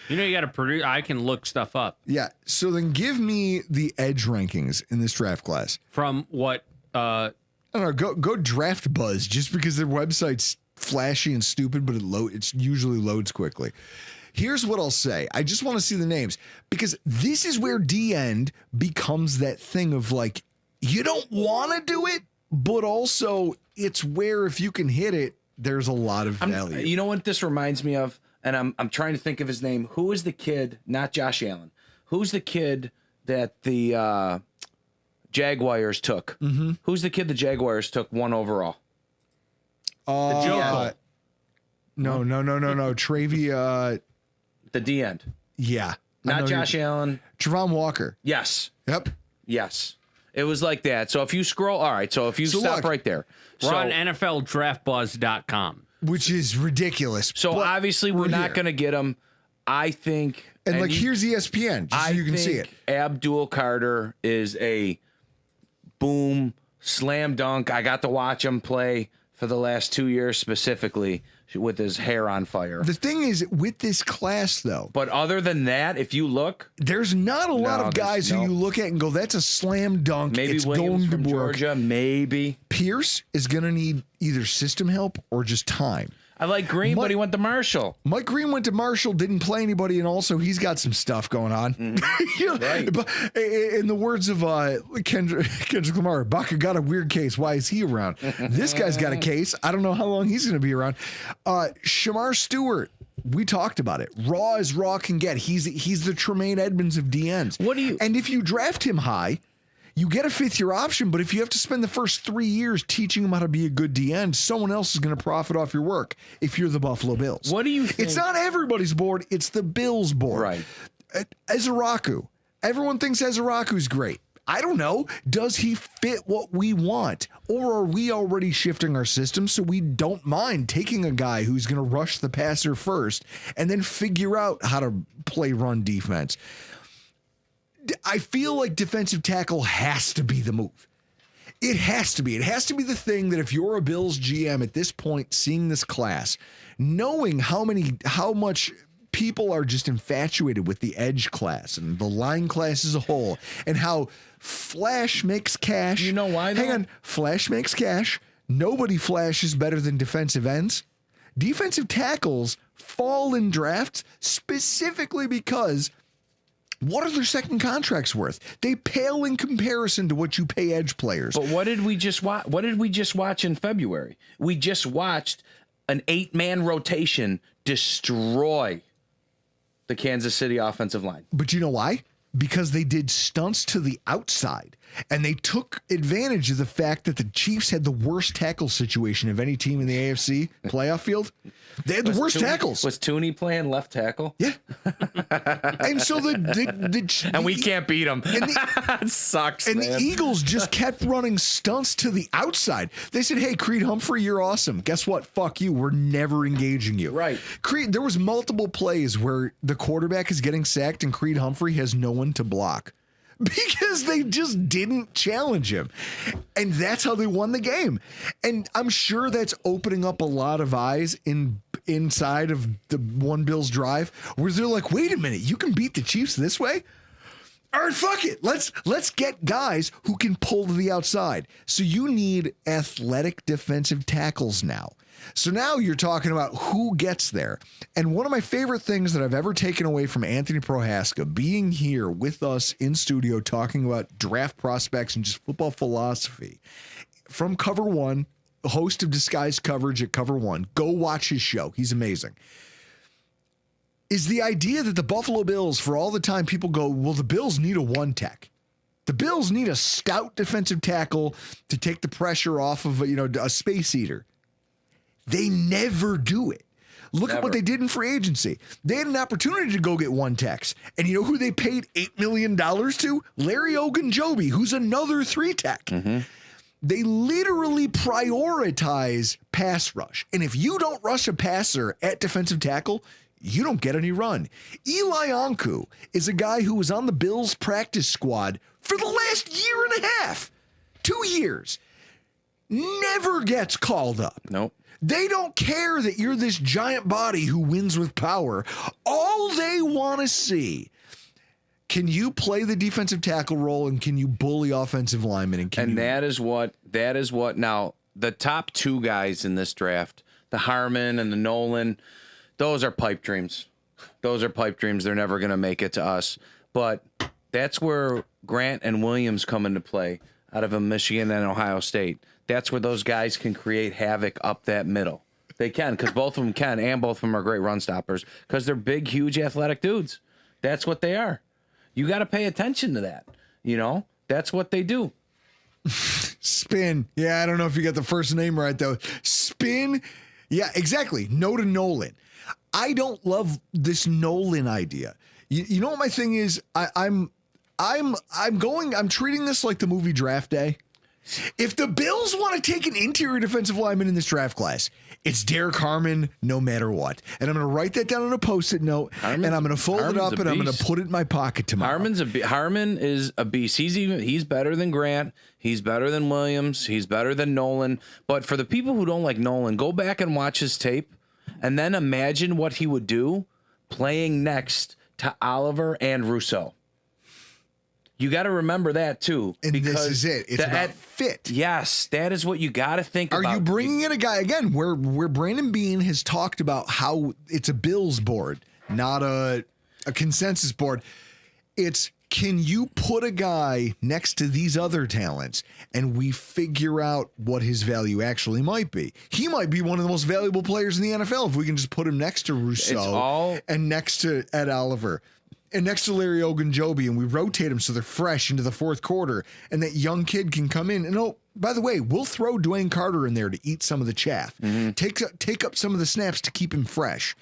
You know, you got to produce. I can look stuff up. Yeah. So then give me the edge rankings in this draft class. From what? I don't know. Go Draft Buzz, just because their website's flashy and stupid, but it usually loads quickly. Here's what I'll say. I just want to see the names, because this is where D-end becomes that thing of like, you don't want to do it, but also it's where if you can hit it, there's a lot of value. You know what this reminds me of? And I'm trying to think of his name. Who is the kid? Not Josh Allen. Who's the kid that the Jaguars took? Mm-hmm. Who's the kid the Jaguars took 1 overall? The Joker. No. Travia. The D-end. Yeah. Not Josh Allen. Trevon Walker. Yes. Yep. Yes. It was like that. So if you scroll, all right. So if you stop look, right there. We're on NFLDraftBuzz.com. Which is ridiculous. So obviously we're not going to get him. I think. And like, here's ESPN, just so you can see it. Abdul Carter is a boom, slam dunk. I got to watch him play for the last 2 years specifically with his hair on fire. The thing is, with this class, though. But other than that, if you look. There's not a lot of guys who you look at and go, that's a slam dunk. Maybe it's Williams going from to work. Georgia, maybe. Pierce is going to need either system help or just time. I like Green, but he went to Marshall. Mike Green went to Marshall, didn't play anybody, and also he's got some stuff going on. Mm-hmm. You know, Right. But in the words of Kendrick Lamar, Baca got a weird case. Why is he around? This guy's got a case. I don't know how long he's going to be around. Shamar Stewart, we talked about it. Raw as raw can get. He's the Tremaine Edmonds of DNs. And if you draft him high, you get a 5th-year option, but if you have to spend the first 3 years teaching him how to be a good DN, someone else is going to profit off your work if you're the Buffalo Bills. What do you think? It's not everybody's board. It's the Bills' board. Right. Ezeraku. Everyone thinks Ezeraku's great. I don't know. Does he fit what we want? Or are we already shifting our system so we don't mind taking a guy who's going to rush the passer first and then figure out how to play run defense? I feel like defensive tackle has to be the move. It has to be. It has to be the thing that if you're a Bills GM at this point, seeing this class, knowing how much people are just infatuated with the edge class and the line class as a whole, and how flash makes cash. You know why, though? Hang on. Flash makes cash. Nobody flashes better than defensive ends. Defensive tackles fall in drafts specifically because what are their second contracts worth? They pale in comparison to what you pay edge players. But what did we just watch? What did we just watch in February? We just watched an 8-man rotation destroy the Kansas City offensive line. But you know why? Because they did stunts to the outside, and they took advantage of the fact that the Chiefs had the worst tackle situation of any team in the AFC playoff field. They had the worst tackles. Was Tooney playing left tackle? Yeah. And so and we can't beat them. It sucks, And man. the Eagles just kept running stunts to the outside. They said, hey, Creed Humphrey, you're awesome. Guess what? Fuck you. We're never engaging you. Right. Creed, there was multiple plays where the quarterback is getting sacked and Creed Humphrey has no one to block because they just didn't challenge him. And that's how they won the game. And I'm sure that's opening up a lot of eyes inside of the One Bills drive where they're like, wait a minute, you can beat the Chiefs this way? All right, fuck it. Let's get guys who can pull to the outside. So you need athletic defensive tackles now. So now you're talking about who gets there. And one of my favorite things that I've ever taken away from Anthony Prohaska being here with us in studio talking about draft prospects and just football philosophy from Cover One, host of Disguised Coverage at Cover One. Go watch his show. He's amazing. Is the idea that the Buffalo Bills, for all the time people go, well, the Bills need a one tech. The Bills need a stout defensive tackle to take the pressure off of a space eater. They never do it. Look at what they did in free agency. They had an opportunity to go get one Tex. And you know who they paid $8 million to? Larry Ogunjobi, who's another 3-tech. Mm-hmm. They literally prioritize pass rush. And if you don't rush a passer at defensive tackle, you don't get any run. Eli Anku is a guy who was on the Bills practice squad for the last year and a half, 2 years. Never gets called up. Nope. They don't care that you're this giant body who wins with power. All they want to see, can you play the defensive tackle role and can you bully offensive linemen? And that is what now the top 2 guys in this draft, the Harmon and the Nolan, those are pipe dreams. Those are pipe dreams. They're never going to make it to us. But that's where Grant and Williams come into play out of a Michigan and Ohio State. That's where those guys can create havoc up that middle. They can, because both of them can, and both of them are great run stoppers because they're big, huge, athletic dudes. That's what they are. You got to pay attention to that. You know, that's what they do. Spin. Yeah, I don't know if you got the first name right, though. Spin. Yeah, exactly. No to Nolan. I don't love this Nolan idea. You know what my thing is? I'm treating this like the movie Draft Day. If the Bills want to take an interior defensive lineman in this draft class, it's Derek Harmon no matter what. And I'm going to write that down on a Post-it note, and I'm going to fold it up, and I'm going to put it in my pocket tomorrow. Harmon is a beast. He's better than Grant. He's better than Williams. He's better than Nolan. But for the people who don't like Nolan, go back and watch his tape, and then imagine what he would do playing next to Oliver and Rousseau. You got to remember that, too. And this is it. It's about fit. Yes, that is what you got to think about. Are you bringing in a guy, again, where Brandon Beane has talked about how it's a Bills board, not a consensus board. It's, can you put a guy next to these other talents and we figure out what his value actually might be? He might be one of the most valuable players in the NFL if we can just put him next to Rousseau and next to Ed Oliver. And next to Larry Ogunjobi, and we rotate them so they're fresh into the fourth quarter, and that young kid can come in. And oh, by the way, we'll throw Dwayne Carter in there to eat some of the chaff, take up some of the snaps to keep him fresh.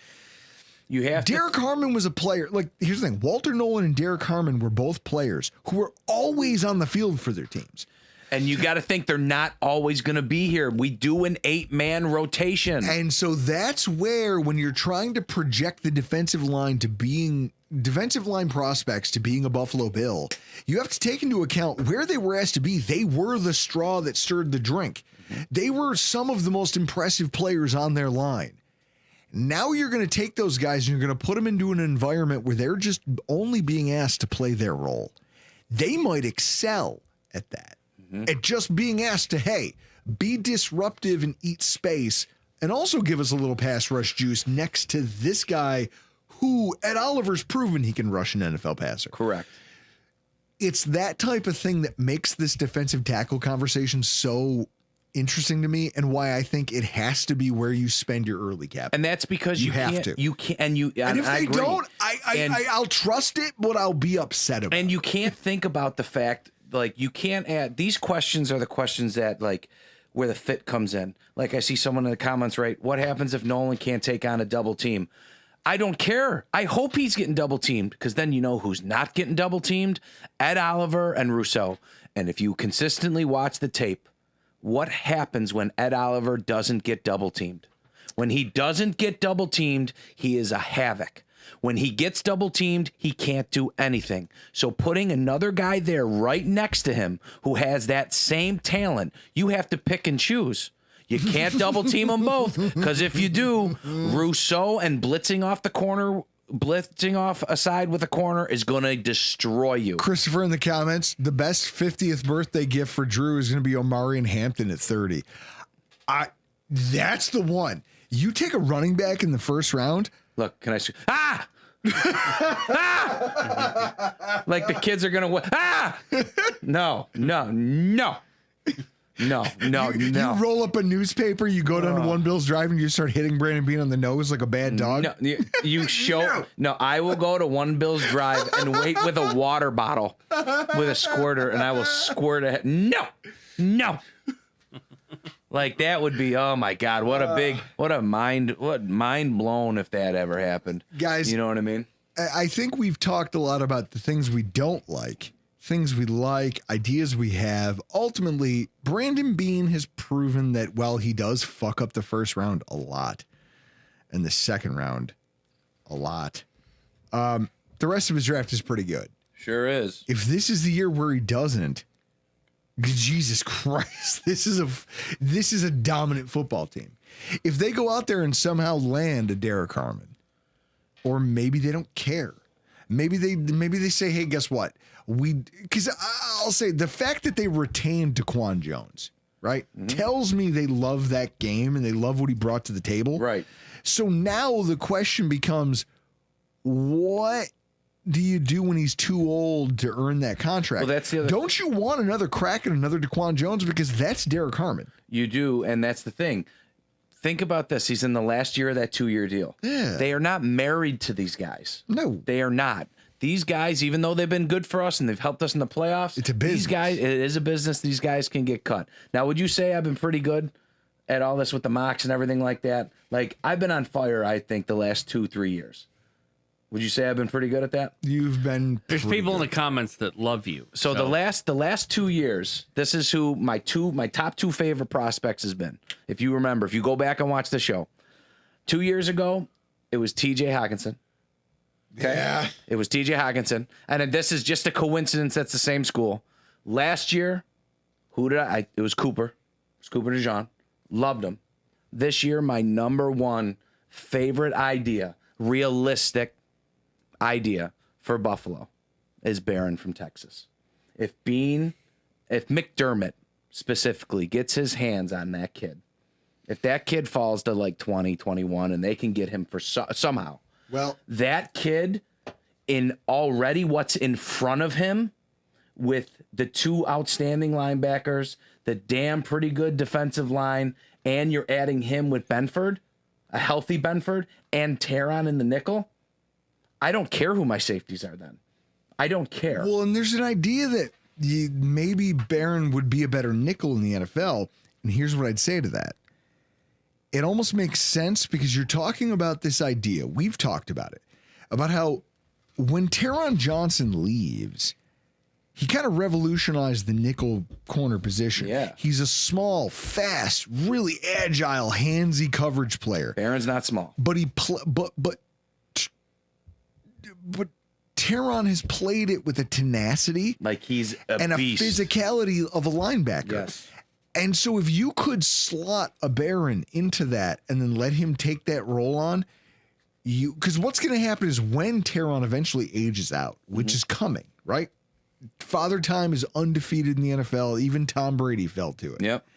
Derek Harmon was a player. Like, here's the thing: Walter Nolan and Derek Harmon were both players who were always on the field for their teams. And you got to think they're not always going to be here. We do an 8-man rotation. And so that's where, when you're trying to project the defensive line prospects to being a Buffalo Bill, you have to take into account where they were asked to be. They were the straw that stirred the drink. They were some of the most impressive players on their line. Now you're going to take those guys and you're going to put them into an environment where they're just only being asked to play their role. They might excel at that. At just being asked to, hey, be disruptive and eat space, and also give us a little pass rush juice next to this guy who, Ed Oliver's proven he can rush an NFL passer. Correct. It's that type of thing that makes this defensive tackle conversation so interesting to me, and why I think it has to be where you spend your early cap. And that's because you have to. You can't. And if they don't, I'll trust it, but I'll be upset about it. And you can't think about the fact, like, you can't add, these questions are the questions that, like, where the fit comes in. Like, I see someone in the comments, right? What happens if Nolan can't take on a double team? I don't care. I hope he's getting double teamed, because then you know who's not getting double teamed? Ed Oliver and Rousseau. And if you consistently watch the tape, what happens when Ed Oliver doesn't get double teamed? When he doesn't get double teamed, he is a havoc. When he gets double teamed, he can't do anything. So putting another guy there right next to him who has that same talent, you have to pick and choose. You can't double team them both, because if you do, Rousseau and blitzing off a side with a corner is going to destroy you. Christopher in the comments, the best 50th birthday gift for Drew is going to be Omari and Hampton at 30. That's the one. You take a running back in the first round. Look, can I see? Ah! Ah! Like the kids are going to, ah! No. You roll up a newspaper, you go down to One Bill's Drive, and you start hitting Brandon Beane on the nose like a bad dog. No, I will go to One Bill's Drive and wait with a water bottle with a squirter, and I will squirt it. No. Like that would be, oh my God, what mind blown if that ever happened. Guys, you know what I mean? I think we've talked a lot about the things we don't like, things we like, ideas we have. Ultimately, Brandon Beane has proven that while he does fuck up the first round a lot and the second round a lot, the rest of his draft is pretty good. Sure is. If this is the year where he doesn't, Jesus Christ, this is a dominant football team. If they go out there and somehow land a Derek Harmon, or maybe they don't care. Maybe they say, hey, guess what? Because I'll say the fact that they retained Daquan Jones, right, tells me they love that game and they love what he brought to the table. Right. So now the question becomes, what do you do when he's too old to earn that contract? Well, that's the other. Don't you want another crack at another Daquan Jones? Because that's Derek Harmon. You do, and that's the thing. Think about this. He's in the last year of that 2-year deal. Yeah. They are not married to these guys. No. They are not. These guys, even though they've been good for us and they've helped us in the playoffs, It's a business. These guys, it is a business. These guys can get cut. Now, would you say I've been pretty good at all this with the mocks and everything like that? Like, I've been on fire, I think, the last 2-3 years. Would you say I've been pretty good at that? You've been. There's people in the comments that love you. So the last 2 years, this is who my top 2 favorite prospects has been. If you remember, if you go back and watch the show, 2 years ago, it was T.J. Hawkinson. Okay? Yeah. It was T.J. Hawkinson, and this is just a coincidence. That's the same school. Last year, it was Cooper. It was Cooper DeJean. Loved him. This year, my number one favorite idea, realistic idea for Buffalo is Barron from Texas. If McDermott specifically gets his hands on that kid, if that kid falls to like 20, 21 and they can get him for somehow, Well, that kid in already what's in front of him with the 2 outstanding linebackers, the damn pretty good defensive line, and you're adding him with Benford, a healthy Benford, and Teron in the nickel, I don't care who my safeties are then. I don't care. well, and there's an idea that maybe Barron would be a better nickel in the NFL. And here's what I'd say to that. It almost makes sense because you're talking about this idea. We've talked about it, about how when Teron Johnson leaves, he kind of revolutionized the nickel corner position. Yeah. He's a small, fast, really agile, handsy coverage player. Barron's not small. But but Teron has played it with a tenacity Like he's a beast. a physicality of a linebacker. Yes. And so if you could slot a Barron into that and then let him take that role on, because what's going to happen is when Teron eventually ages out, which is coming, right? Father Time is undefeated in the NFL. Even Tom Brady fell to it. Yep.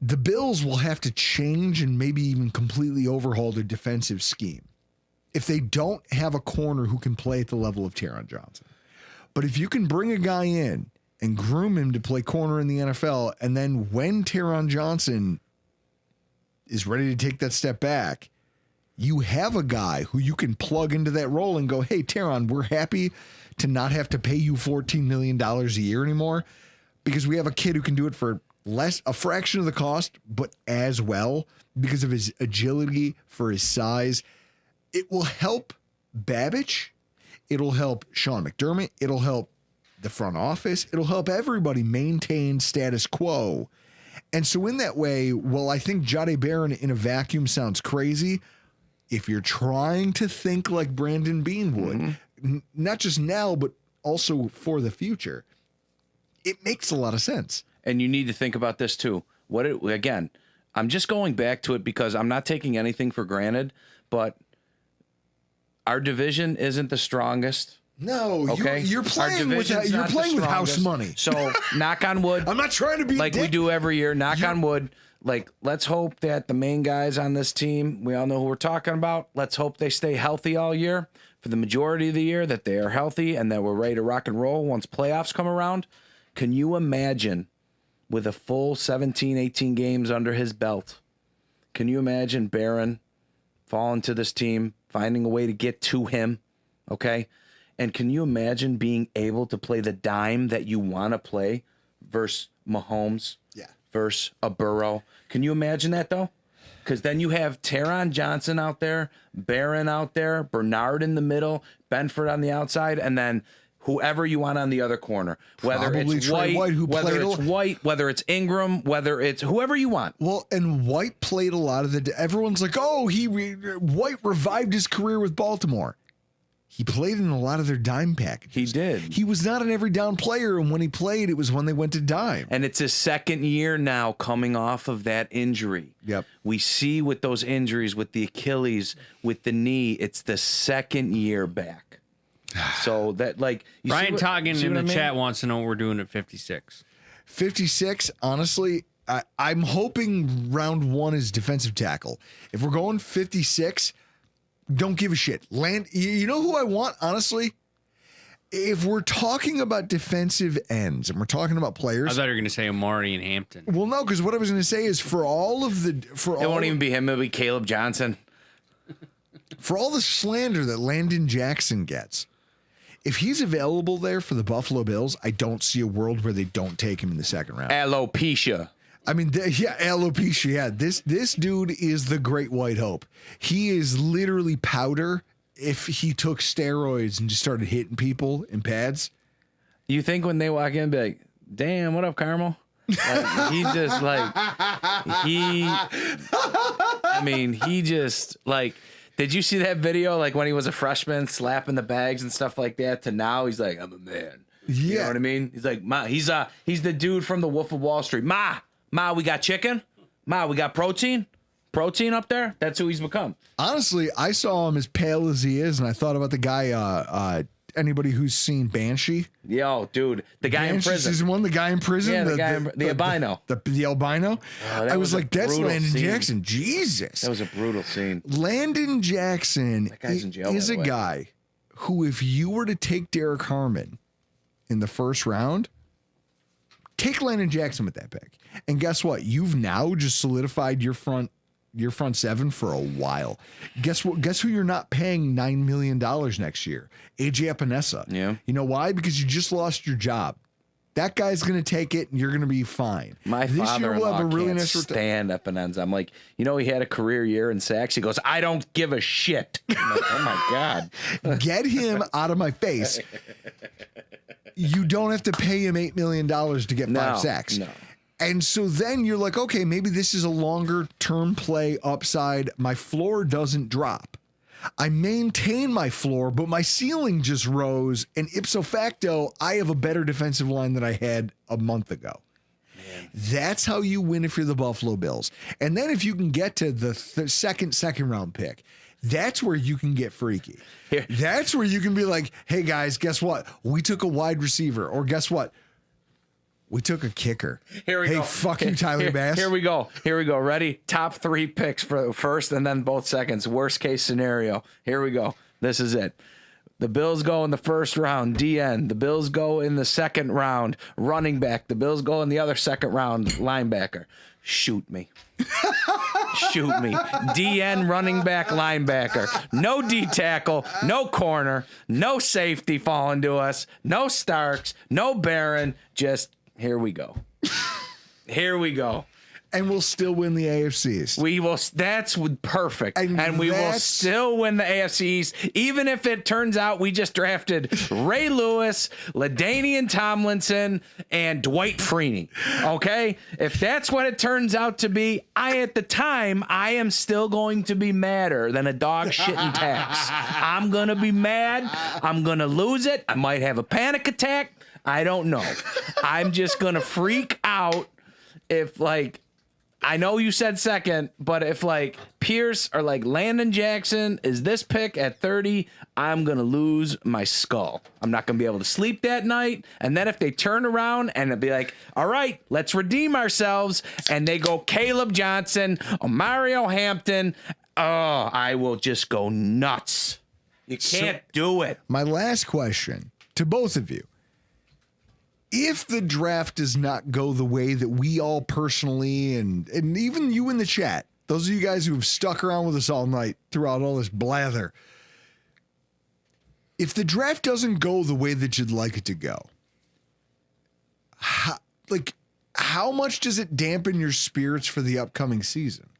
The Bills will have to change and maybe even completely overhaul their defensive scheme if they don't have a corner who can play at the level of Teron Johnson. But if you can bring a guy in and groom him to play corner in the NFL, and then when Teron Johnson is ready to take that step back, you have a guy who you can plug into that role and go, hey, Teron, we're happy to not have to pay you $14 million a year anymore because we have a kid who can do it for a fraction of the cost, but as well because of his agility, for his size. It will help Babbage. It'll help Sean McDermott. It'll help the front office. It'll help everybody maintain status quo. And so in that way, well, I think Jahdae Barron in a vacuum sounds crazy. If you're trying to think like Brandon Beane would, not just now, but also for the future, it makes a lot of sense. And you need to think about this too. Again, I'm just going back to it because I'm not taking anything for granted, but our division isn't the strongest. No, Okay, you're playing with division's not the house strongest. money. So knock on wood. I'm not trying to be like we do every year. Knock on wood. Like, let's hope that the main guys on this team, we all know who we're talking about. Let's hope they stay healthy all year for the majority of the year, that they are healthy and that we're ready to rock and roll once playoffs come around. Can you imagine with a full 17, 18 games under his belt? Can you imagine Barron falling to this team, finding a way to get to him? Okay. And can you imagine being able to play the dime that you want to play versus Mahomes? versus a Burrow. Can you imagine that though? Because then you have Taron Johnson out there, Barron out there, Bernard in the middle, Benford on the outside, and then whoever you want on the other corner. Whether Probably it's Trey White, who whether played it's White, whether it's Ingram, whether it's whoever you want. Well, and White played a lot of everyone's like, oh, White revived his career with Baltimore. He played in a lot of their dime packages. He did. He was not an every down player, and when he played, it was when they went to dime. And it's his second year now coming off of that injury. Yep. We see with those injuries, with the Achilles, with the knee, it's the second year back. So that, like, Brian Toggin in the chat wants to know what we're doing at 56. 56, honestly, I'm hoping round one is defensive tackle. If we're going 56, don't give a shit. You know who I want, honestly? If we're talking about defensive ends and we're talking about players. I thought you were going to say Amari and Hampton. Well, no, because what I was going to say is it won't even be him. It'll be Caleb Johnson. For all the slander that Landon Jackson gets, if he's available there for the Buffalo Bills, I don't see a world where they don't take him in the second round. Alopecia. I mean, alopecia. Yeah, this dude is the great white hope. He is literally powder. If he took steroids and just started hitting people in pads, you think when they walk in, be like, "Damn, what up, Carmel?" Like, he just like he just like. Did you see that video? Like when he was a freshman, slapping the bags and stuff like that. To now, he's like, "I'm a man." Yeah, you know what I mean? He's like, "Ma." He's the dude from the Wolf of Wall Street. Ma, we got chicken. Ma, we got protein. Protein up there. That's who he's become. Honestly, I saw him as pale as he is, and I thought about the guy. Anybody who's seen Banshee? Yo, dude, the guy Banshee in prison. Season 1, the guy in prison. Yeah, the albino. The albino. I was like, that's Landon scene. Jackson. Jesus. That was a brutal scene. Landon Jackson guy's in jail, is by a the way. guy who, if you were to take Derek Harmon in the first round, take Landon Jackson with that pick. And guess what? You've now just solidified your front seven for a while. Guess what? Guess who you're not paying $9 million next year? AJ Epinesa. Yeah. You know why? Because you just lost your job. That guy's going to take it, and you're going to be fine. My father-in-law can't stand Epinesa. I'm like, he had a career year in sacks. He goes, I don't give a shit. I'm like, oh my God. Get him out of my face. You don't have to pay him $8 million to get 5 sacks. No. And so then you're like, okay, maybe this is a longer term play upside. My floor doesn't drop. I maintain my floor, but my ceiling just rose. And ipso facto, I have a better defensive line than I had a month ago. Man. That's how you win if you're the Buffalo Bills. And then if you can get to the second round pick, that's where you can get freaky. That's where you can be like, hey guys, guess what? We took a wide receiver, or guess what? We took a kicker. Here we go. Hey, fuck you, Tyler Bass. Here we go. Ready? Top 3 picks for the first and then both seconds. Worst case scenario. Here we go. This is it. The Bills go in the first round, DN. The Bills go in the second round, running back. The Bills go in the other second round, linebacker. Shoot me. Shoot me. DN, running back, linebacker. No D tackle, no corner, no safety falling to us, no Starks, no Barron. Just here we go. Here we go. And we'll still win the AFC East. We will. That's perfect. And we will still win the AFC East, even if it turns out we just drafted Ray Lewis, LaDainian Tomlinson, and Dwight Freeney. Okay? If that's what it turns out to be, at the time, I am still going to be madder than a dog shitting tax. I'm going to be mad. I'm going to lose it. I might have a panic attack. I don't know. I'm just going to freak out if, I know you said second, but if Pierce or Landon Jackson is this pick at 30, I'm going to lose my skull. I'm not going to be able to sleep that night. And then if they turn around and it'll be like, all right, let's redeem ourselves. And they go Caleb Johnson or Mario Hampton. Oh, I will just go nuts. You can't do it. My last question to both of you. If the draft does not go the way that we all personally, and even you in the chat, those of you guys who have stuck around with us all night throughout all this blather, if the draft doesn't go the way that you'd like it to go, how how much does it dampen your spirits for the upcoming season?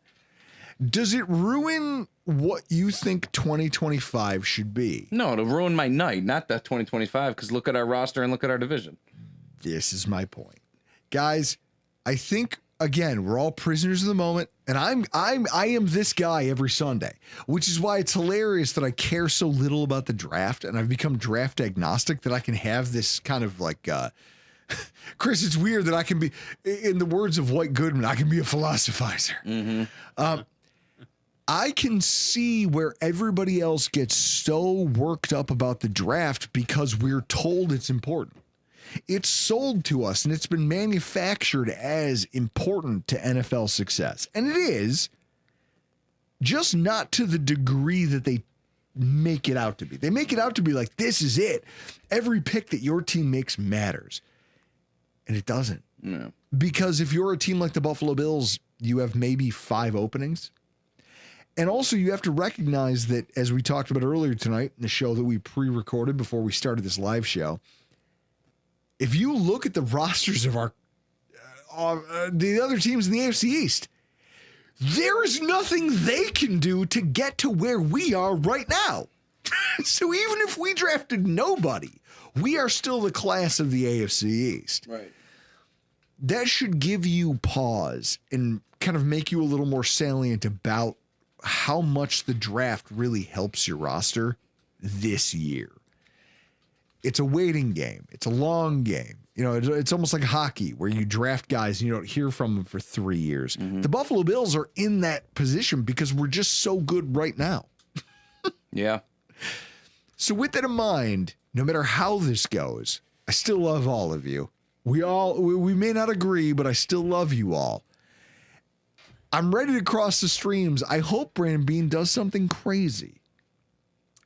Does it ruin what you think 2025 should be? No, it'll ruin my night, not that 2025, because look at our roster and look at our division. This is my point. Guys, I think, again, we're all prisoners of the moment, and I am this guy every Sunday, which is why it's hilarious that I care so little about the draft, and I've become draft agnostic, that I can have this kind of like, Chris, it's weird that I can be, in the words of White Goodman, I can be a philosophizer. Mm-hmm. I can see where everybody else gets so worked up about the draft because we're told it's important. It's sold to us and it's been manufactured as important to NFL success. And it is, just not to the degree that they make it out to be. They make it out to be like, this is it. Every pick that your team makes matters. And it doesn't. No. Because if you're a team like the Buffalo Bills, you have maybe 5 openings. And also you have to recognize that, as we talked about earlier tonight in the show that we pre-recorded before we started this live show, if you look at the rosters of our the other teams in the AFC East, there is nothing they can do to get to where we are right now. So even if we drafted nobody, we are still the class of the AFC East. Right. That should give you pause and kind of make you a little more salient about how much the draft really helps your roster this year. It's a waiting game. It's a long game. You know, it's almost like hockey where you draft guys and you don't hear from them for 3 years. Mm-hmm. The Buffalo Bills are in that position because we're just so good right now. Yeah. So with that in mind, no matter how this goes, I still love all of you. We may not agree, but I still love you all. I'm ready to cross the streams. I hope Brandon Beane does something crazy.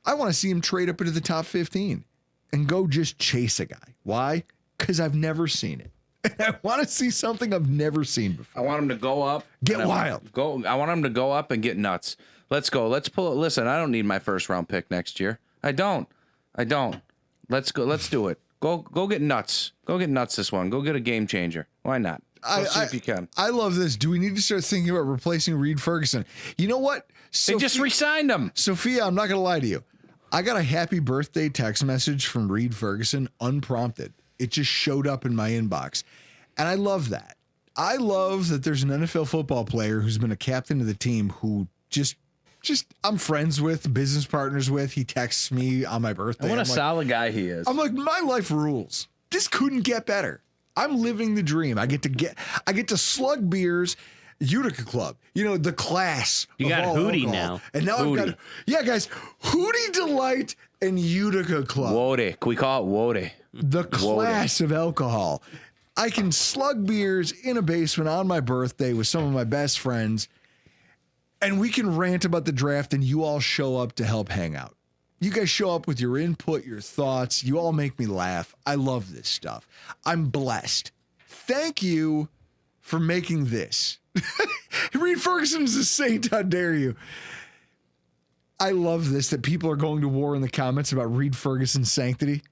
I want to see him trade up into the top 15 and go just chase a guy. Why? Because I've never seen it. I want to see something I've never seen before. I want him to go up. Get and wild. I want him to go up and get nuts. Let's go. Let's pull it. Listen, I don't need my first round pick next year. I don't. Let's go. Let's do it. Go get nuts. Go get nuts this one. Go get a game changer. Why not? Go see if you can. I love this. Do we need to start thinking about replacing Reed Ferguson? You know what? They just re-signed him. Sophia, I'm not going to lie to you. I got a happy birthday text message from Reed Ferguson unprompted. It just showed up in my inbox. And I love that. I love that there's an NFL football player who's been a captain of the team who just I'm friends with, business partners with. He texts me on my birthday. What a solid guy he is. I'm like, my life rules. This couldn't get better. I'm living the dream. I get to slug beers, Utica Club. You know, the class. You of got all Hootie alcohol. now. And now Hootie. I've got, guys, Hootie Delight and Utica Club. Wode. We call it Wode. The class of alcohol. I can slug beers in a basement on my birthday with some of my best friends, and we can rant about the draft, and you all show up to help hang out. You guys show up with your input, your thoughts. You all make me laugh. I love this stuff. I'm blessed. Thank you for making this. Reed Ferguson is a saint. How dare you? I love this, that people are going to war in the comments about Reed Ferguson's sanctity.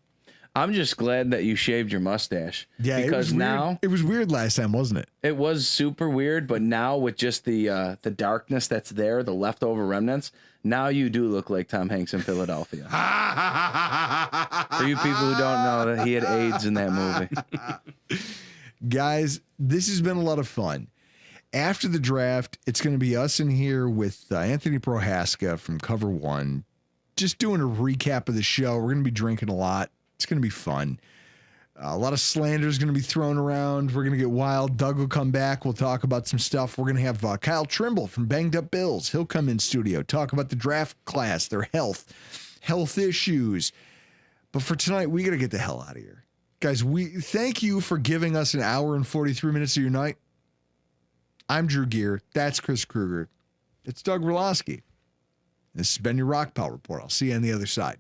I'm just glad that you shaved your mustache. Yeah, because now it was weird last time, wasn't it? it was super weird, but now with just the darkness that's there, the leftover remnants, now you do look like Tom Hanks in Philadelphia. For you people who don't know that he had AIDS in that movie. Guys, this has been a lot of fun. After the draft, it's going to be us in here with Anthony Prohaska from Cover One, just doing a recap of the show. We're going to be drinking a lot. It's going to be fun. A lot of slander is going to be thrown around. We're going to get wild. Doug will come back. We'll talk about some stuff. We're going to have Kyle Trimble from Banged Up Bills. He'll come in studio, talk about the draft class, their health issues. But for tonight, we got to get the hell out of here. Guys, we thank you for giving us an hour and 43 minutes of your night. I'm Drew Gear. That's Chris Kruger. It's Doug Relosky. This has been your Rock Pile Report. I'll see you on the other side.